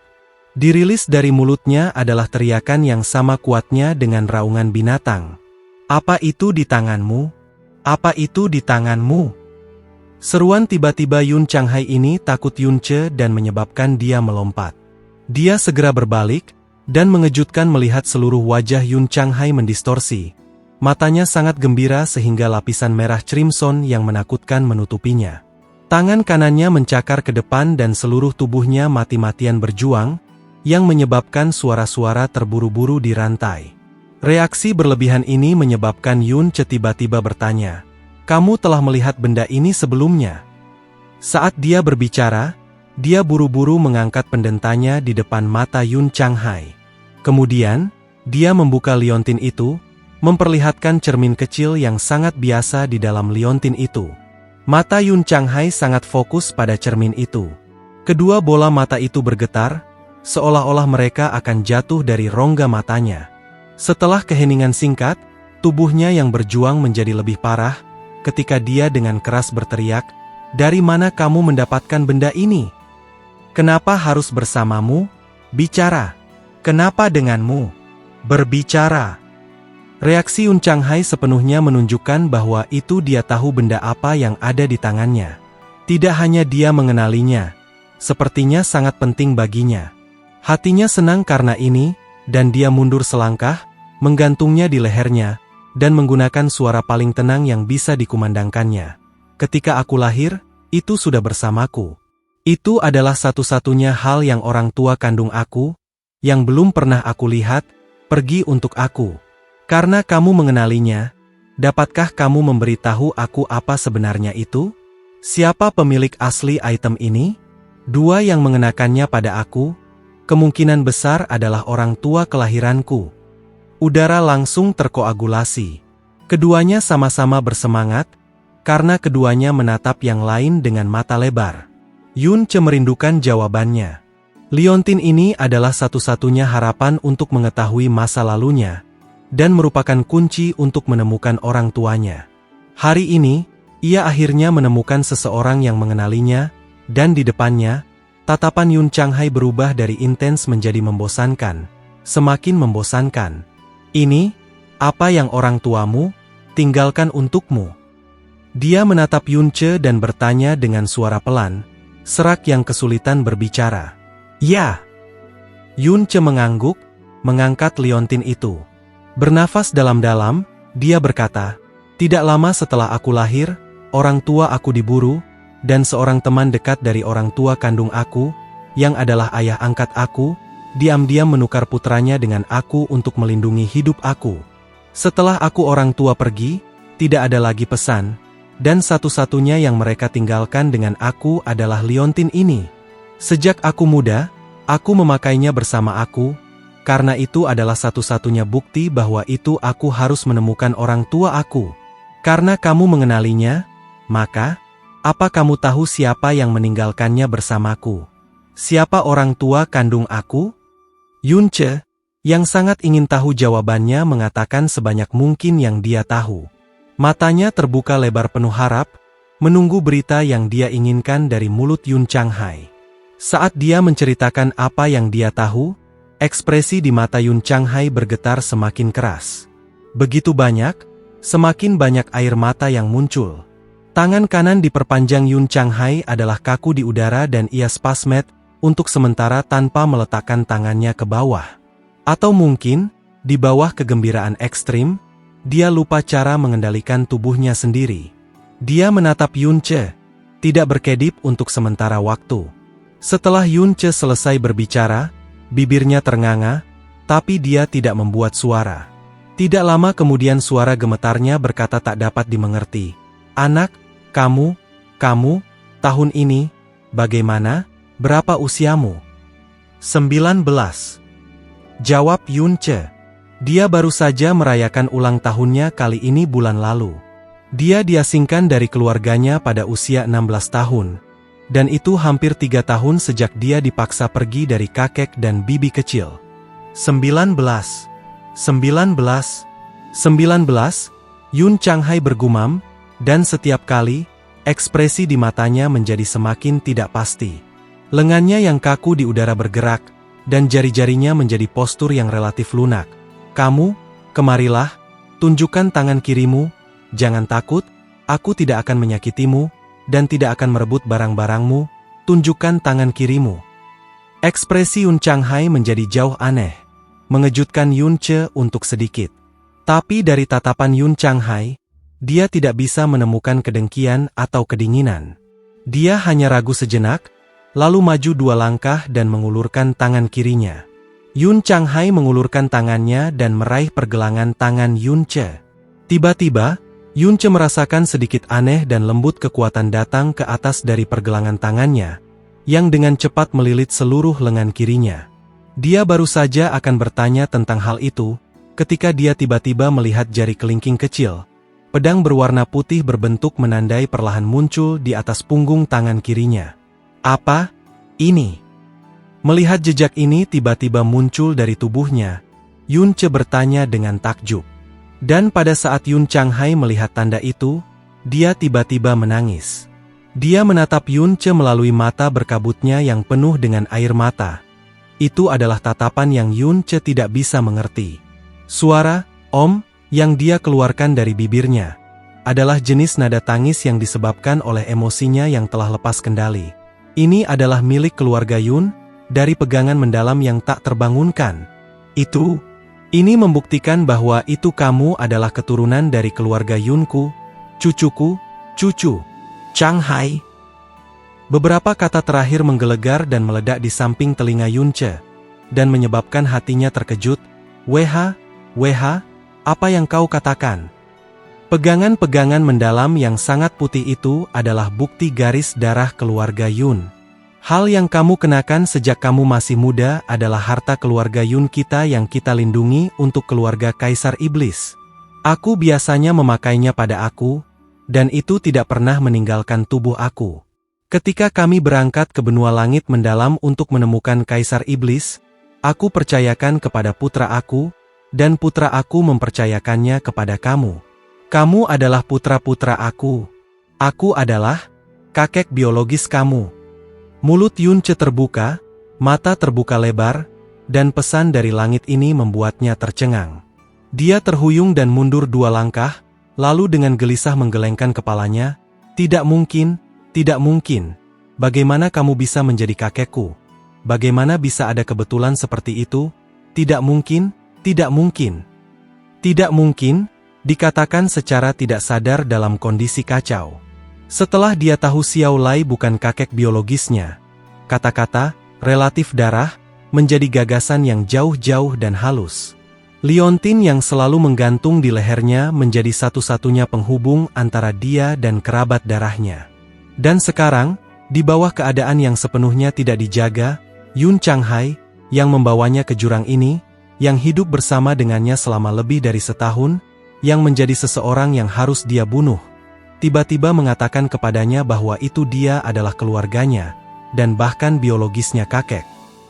Dirilis dari mulutnya adalah teriakan yang sama kuatnya dengan raungan binatang. "Apa itu di tanganmu? Apa itu di tanganmu?" Seruan tiba-tiba Yun Changhai ini takut Yunce dan menyebabkan dia melompat. Dia segera berbalik, dan mengejutkan melihat seluruh wajah Yun Changhai mendistorsi. Matanya sangat gembira sehingga lapisan merah crimson yang menakutkan menutupinya. Tangan kanannya mencakar ke depan dan seluruh tubuhnya mati-matian berjuang, yang menyebabkan suara-suara terburu-buru di rantai. Reaksi berlebihan ini menyebabkan Yunce tiba-tiba bertanya, "Kamu telah melihat benda ini sebelumnya?" Saat dia berbicara, dia buru-buru mengangkat pendentanya di depan mata Yun Changhai. Kemudian, dia membuka liontin itu, memperlihatkan cermin kecil yang sangat biasa di dalam liontin itu. Mata Yun Changhai sangat fokus pada cermin itu. Kedua bola mata itu bergetar, seolah-olah mereka akan jatuh dari rongga matanya. Setelah keheningan singkat, tubuhnya yang berjuang menjadi lebih parah, ketika dia dengan keras berteriak, "Dari mana kamu mendapatkan benda ini? Kenapa harus bersamamu? Bicara! Kenapa denganmu? Berbicara!" Reaksi Yun Changhai sepenuhnya menunjukkan bahwa itu dia tahu benda apa yang ada di tangannya. Tidak hanya dia mengenalinya, sepertinya sangat penting baginya. Hatinya senang karena ini, dan dia mundur selangkah, menggantungnya di lehernya, dan menggunakan suara paling tenang yang bisa dikumandangkannya. "Ketika aku lahir, itu sudah bersamaku. Itu adalah satu-satunya hal yang orang tua kandung aku, yang belum pernah aku lihat, pergi untuk aku. Karena kamu mengenalinya, dapatkah kamu memberitahu aku apa sebenarnya itu? Siapa pemilik asli item ini? Dua yang mengenakannya pada aku, kemungkinan besar adalah orang tua kelahiranku." Udara langsung terkoagulasi. Keduanya sama-sama bersemangat, karena keduanya menatap yang lain dengan mata lebar. Yunce merindukan jawabannya. Liontin ini adalah satu-satunya harapan untuk mengetahui masa lalunya, dan merupakan kunci untuk menemukan orang tuanya. Hari ini, ia akhirnya menemukan seseorang yang mengenalinya, dan di depannya, tatapan Yun Changhai berubah dari intens menjadi membosankan, semakin membosankan. "Ini, apa yang orang tuamu tinggalkan untukmu?" Dia menatap Yunce dan bertanya dengan suara pelan, serak yang kesulitan berbicara. "Ya." Yunce mengangguk, mengangkat liontin itu. Bernafas dalam-dalam, dia berkata, "Tidak lama setelah aku lahir, orang tua aku diburu, dan seorang teman dekat dari orang tua kandung aku, yang adalah ayah angkat aku, diam-diam menukar putranya dengan aku untuk melindungi hidup aku. Setelah aku orang tua pergi, tidak ada lagi pesan, dan satu-satunya yang mereka tinggalkan dengan aku adalah liontin ini. Sejak aku muda, aku memakainya bersama aku, karena itu adalah satu-satunya bukti bahwa itu aku harus menemukan orang tua aku. Karena kamu mengenalinya, maka, apa kamu tahu siapa yang meninggalkannya bersamaku? Siapa orang tua kandung aku?" Yunce, yang sangat ingin tahu jawabannya mengatakan sebanyak mungkin yang dia tahu. Matanya terbuka lebar penuh harap, menunggu berita yang dia inginkan dari mulut Yun Changhai. Saat dia menceritakan apa yang dia tahu, ekspresi di mata Yun Changhai bergetar semakin keras. Begitu banyak, semakin banyak air mata yang muncul. Tangan kanan diperpanjang Yun Changhai adalah kaku di udara dan ia spasmed untuk sementara tanpa meletakkan tangannya ke bawah. Atau mungkin, di bawah kegembiraan ekstrim, dia lupa cara mengendalikan tubuhnya sendiri. Dia menatap Yun Che, tidak berkedip untuk sementara waktu. Setelah Yun Che selesai berbicara, bibirnya ternganga, tapi dia tidak membuat suara. Tidak lama kemudian suara gemetarnya berkata tak dapat dimengerti. Anak, kamu, tahun ini, bagaimana, berapa usiamu? 19. Jawab Yun Che. Dia baru saja merayakan ulang tahunnya kali ini bulan lalu. Dia diasingkan dari keluarganya pada usia 16 tahun. Dan itu hampir 3 tahun sejak dia dipaksa pergi dari kakek dan bibi kecil. 19. Yun Changhai bergumam, dan setiap kali, ekspresi di matanya menjadi semakin tidak pasti. Lengannya yang kaku di udara bergerak, dan jari-jarinya menjadi postur yang relatif lunak. Kamu, kemarilah, tunjukkan tangan kirimu, jangan takut, aku tidak akan menyakitimu, dan tidak akan merebut barang-barangmu, tunjukkan tangan kirimu. Ekspresi Yun Changhai menjadi jauh aneh, mengejutkan Yun Che untuk sedikit. Tapi dari tatapan Yun Changhai, dia tidak bisa menemukan kedengkian atau kedinginan. Dia hanya ragu sejenak, lalu maju 2 langkah dan mengulurkan tangan kirinya. Yun Changhai mengulurkan tangannya dan meraih pergelangan tangan Yun Che. Tiba-tiba, Yun Che merasakan sedikit aneh dan lembut kekuatan datang ke atas dari pergelangan tangannya, yang dengan cepat melilit seluruh lengan kirinya. Dia baru saja akan bertanya tentang hal itu, ketika dia tiba-tiba melihat jari kelingking kecil. Pedang berwarna putih berbentuk menandai perlahan muncul di atas punggung tangan kirinya. Apa ini? Melihat jejak ini tiba-tiba muncul dari tubuhnya, Yun Che bertanya dengan takjub. Dan pada saat Yun Changhai melihat tanda itu, dia tiba-tiba menangis. Dia menatap Yun Che melalui mata berkabutnya yang penuh dengan air mata. Itu adalah tatapan yang Yun Che tidak bisa mengerti. Suara, "Om," yang dia keluarkan dari bibirnya, adalah jenis nada tangis yang disebabkan oleh emosinya yang telah lepas kendali. Ini adalah milik keluarga Yun, dari pegangan mendalam yang tak terbangunkan. Ini membuktikan bahwa itu kamu adalah keturunan dari keluarga Yunku, cucuku, cucu Changhai. Beberapa kata terakhir menggelegar dan meledak di samping telinga Yun Che, dan menyebabkan hatinya terkejut. Weha, apa yang kau katakan? Pegangan-pegangan mendalam yang sangat putih itu adalah bukti garis darah keluarga Yun. Hal yang kamu kenakan sejak kamu masih muda adalah harta keluarga Yun kita yang kita lindungi untuk keluarga Kaisar Iblis. Aku biasanya memakainya pada aku, dan itu tidak pernah meninggalkan tubuh aku. Ketika kami berangkat ke benua langit mendalam untuk menemukan Kaisar Iblis, aku percayakan kepada putra aku, dan putra aku mempercayakannya kepada kamu. Kamu adalah putra-putra aku. Aku adalah kakek biologis kamu. Mulut Yun Che terbuka, mata terbuka lebar, dan pesan dari langit ini membuatnya tercengang. Dia terhuyung dan mundur 2 langkah, lalu dengan gelisah menggelengkan kepalanya. Tidak mungkin. Bagaimana kamu bisa menjadi kakekku? Bagaimana bisa ada kebetulan seperti itu? Tidak mungkin. Dikatakan secara tidak sadar dalam kondisi kacau. Setelah dia tahu Xiao Lai bukan kakek biologisnya, kata-kata, relatif darah, menjadi gagasan yang jauh-jauh dan halus. Liontin yang selalu menggantung di lehernya menjadi satu-satunya penghubung antara dia dan kerabat darahnya. Dan sekarang, di bawah keadaan yang sepenuhnya tidak dijaga, Yun Changhai, yang membawanya ke jurang ini, yang hidup bersama dengannya selama lebih dari setahun, yang menjadi seseorang yang harus dia bunuh, tiba-tiba mengatakan kepadanya bahwa itu dia adalah keluarganya, dan bahkan biologisnya kakek.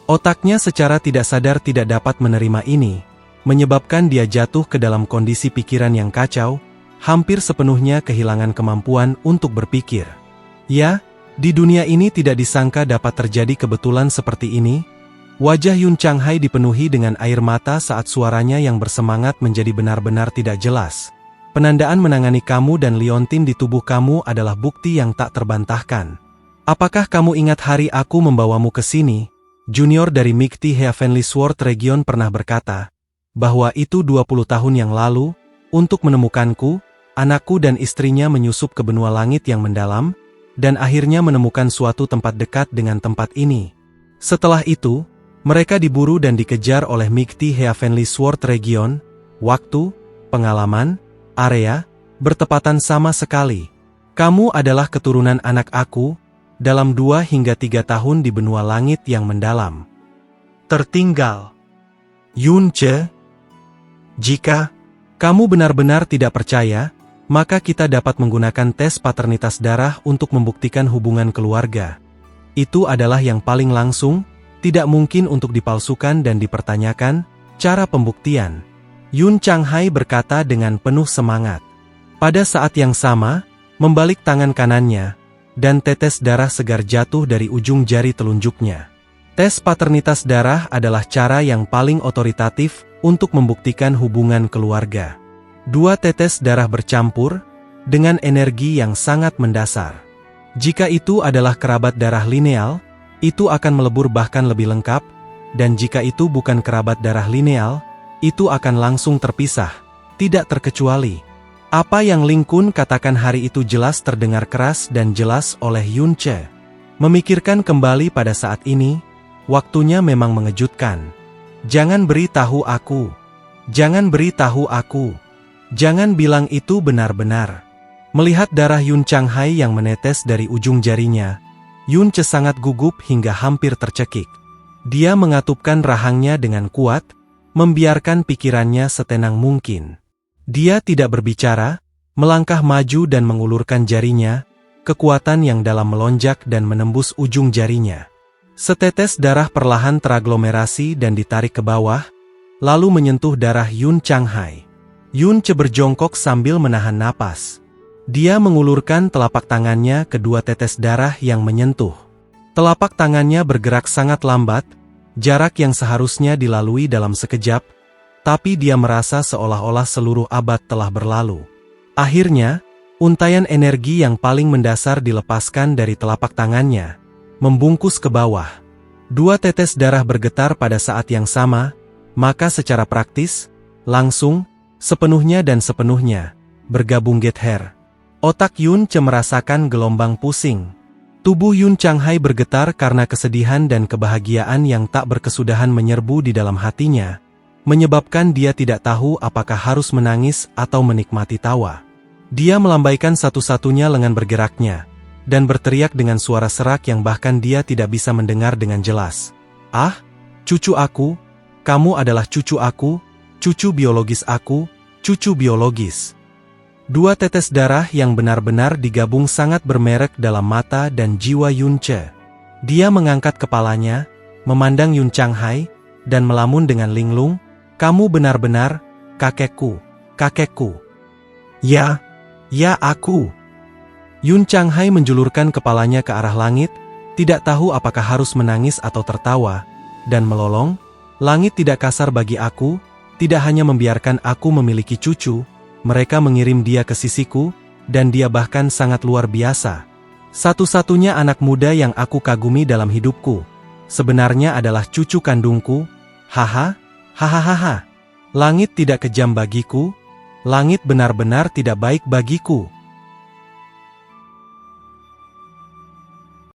Otaknya secara tidak sadar tidak dapat menerima ini, menyebabkan dia jatuh ke dalam kondisi pikiran yang kacau, hampir sepenuhnya kehilangan kemampuan untuk berpikir. Ya, di dunia ini tidak disangka dapat terjadi kebetulan seperti ini. Wajah Yun Changhai dipenuhi dengan air mata saat suaranya yang bersemangat menjadi benar-benar tidak jelas. Penandaan menangani kamu dan Liontin di tubuh kamu adalah bukti yang tak terbantahkan. Apakah kamu ingat hari aku membawamu ke sini? Junior dari Mighty Heavenly Sword Region pernah berkata, bahwa itu 20 tahun yang lalu, untuk menemukanku, anakku dan istrinya menyusup ke benua langit yang mendalam, dan akhirnya menemukan suatu tempat dekat dengan tempat ini. Setelah itu, mereka diburu dan dikejar oleh Mighty Heavenly Sword Region. Waktu, pengalaman, area, bertepatan sama sekali. Kamu adalah keturunan anak aku, dalam 2 hingga 3 tahun di benua langit yang mendalam. Tertinggal. Yun Ce, jika kamu benar-benar tidak percaya, maka kita dapat menggunakan tes paternitas darah untuk membuktikan hubungan keluarga. Itu adalah yang paling langsung, tidak mungkin untuk dipalsukan dan dipertanyakan. Cara pembuktian. Yun Changhai berkata dengan penuh semangat. Pada saat yang sama, membalik tangan kanannya, dan tetes darah segar jatuh dari ujung jari telunjuknya. Tes paternitas darah adalah cara yang paling otoritatif untuk membuktikan hubungan keluarga. 2 tetes darah bercampur, dengan energi yang sangat mendasar. Jika itu adalah kerabat darah lineal, itu akan melebur bahkan lebih lengkap, dan jika itu bukan kerabat darah lineal, itu akan langsung terpisah, tidak terkecuali. Apa yang Ling Kun katakan hari itu jelas terdengar keras dan jelas oleh Yun Ce. Memikirkan kembali pada saat ini, waktunya memang mengejutkan. Jangan beritahu aku. Jangan beritahu aku. Jangan bilang itu benar-benar. Melihat darah Yun Changhai yang menetes dari ujung jarinya, Yun Ce sangat gugup hingga hampir tercekik. Dia mengatupkan rahangnya dengan kuat, membiarkan pikirannya setenang mungkin. Dia tidak berbicara, melangkah maju dan mengulurkan jarinya, kekuatan yang dalam melonjak dan menembus ujung jarinya. Setetes darah perlahan teraglomerasi dan ditarik ke bawah, lalu menyentuh darah Yun Changhai. Yun Ce berjongkok sambil menahan napas. Dia mengulurkan telapak tangannya ke 2 tetes darah yang menyentuh. Telapak tangannya bergerak sangat lambat, jarak yang seharusnya dilalui dalam sekejap, tapi dia merasa seolah-olah seluruh abad telah berlalu. Akhirnya, untaian energi yang paling mendasar dilepaskan dari telapak tangannya, membungkus ke bawah. 2 tetes darah bergetar pada saat yang sama, maka secara praktis, langsung, sepenuhnya dan sepenuhnya, bergabung Gether. Otak Yun Ce merasakan gelombang pusing. Tubuh Yun Changhai bergetar karena kesedihan dan kebahagiaan yang tak berkesudahan menyerbu di dalam hatinya, menyebabkan dia tidak tahu apakah harus menangis atau menikmati tawa. Dia melambaikan satu-satunya lengan bergeraknya, dan berteriak dengan suara serak yang bahkan dia tidak bisa mendengar dengan jelas. Ah, cucu aku, kamu adalah cucu aku, cucu biologis aku, cucu biologis. 2 tetes darah yang benar-benar digabung sangat bermerek dalam mata dan jiwa Yun Ce. Dia mengangkat kepalanya, memandang Yun Changhai, dan melamun dengan linglung, "Kamu benar-benar, kakekku, kakekku." Ya aku. Yun Changhai menjulurkan kepalanya ke arah langit, tidak tahu apakah harus menangis atau tertawa, dan melolong, "Langit tidak kasar bagi aku, tidak hanya membiarkan aku memiliki cucu, mereka mengirim dia ke sisiku, dan dia bahkan sangat luar biasa. Satu-satunya anak muda yang aku kagumi dalam hidupku, sebenarnya adalah cucu kandungku, haha. Hahaha. Langit tidak kejam bagiku, langit benar-benar tidak baik bagiku."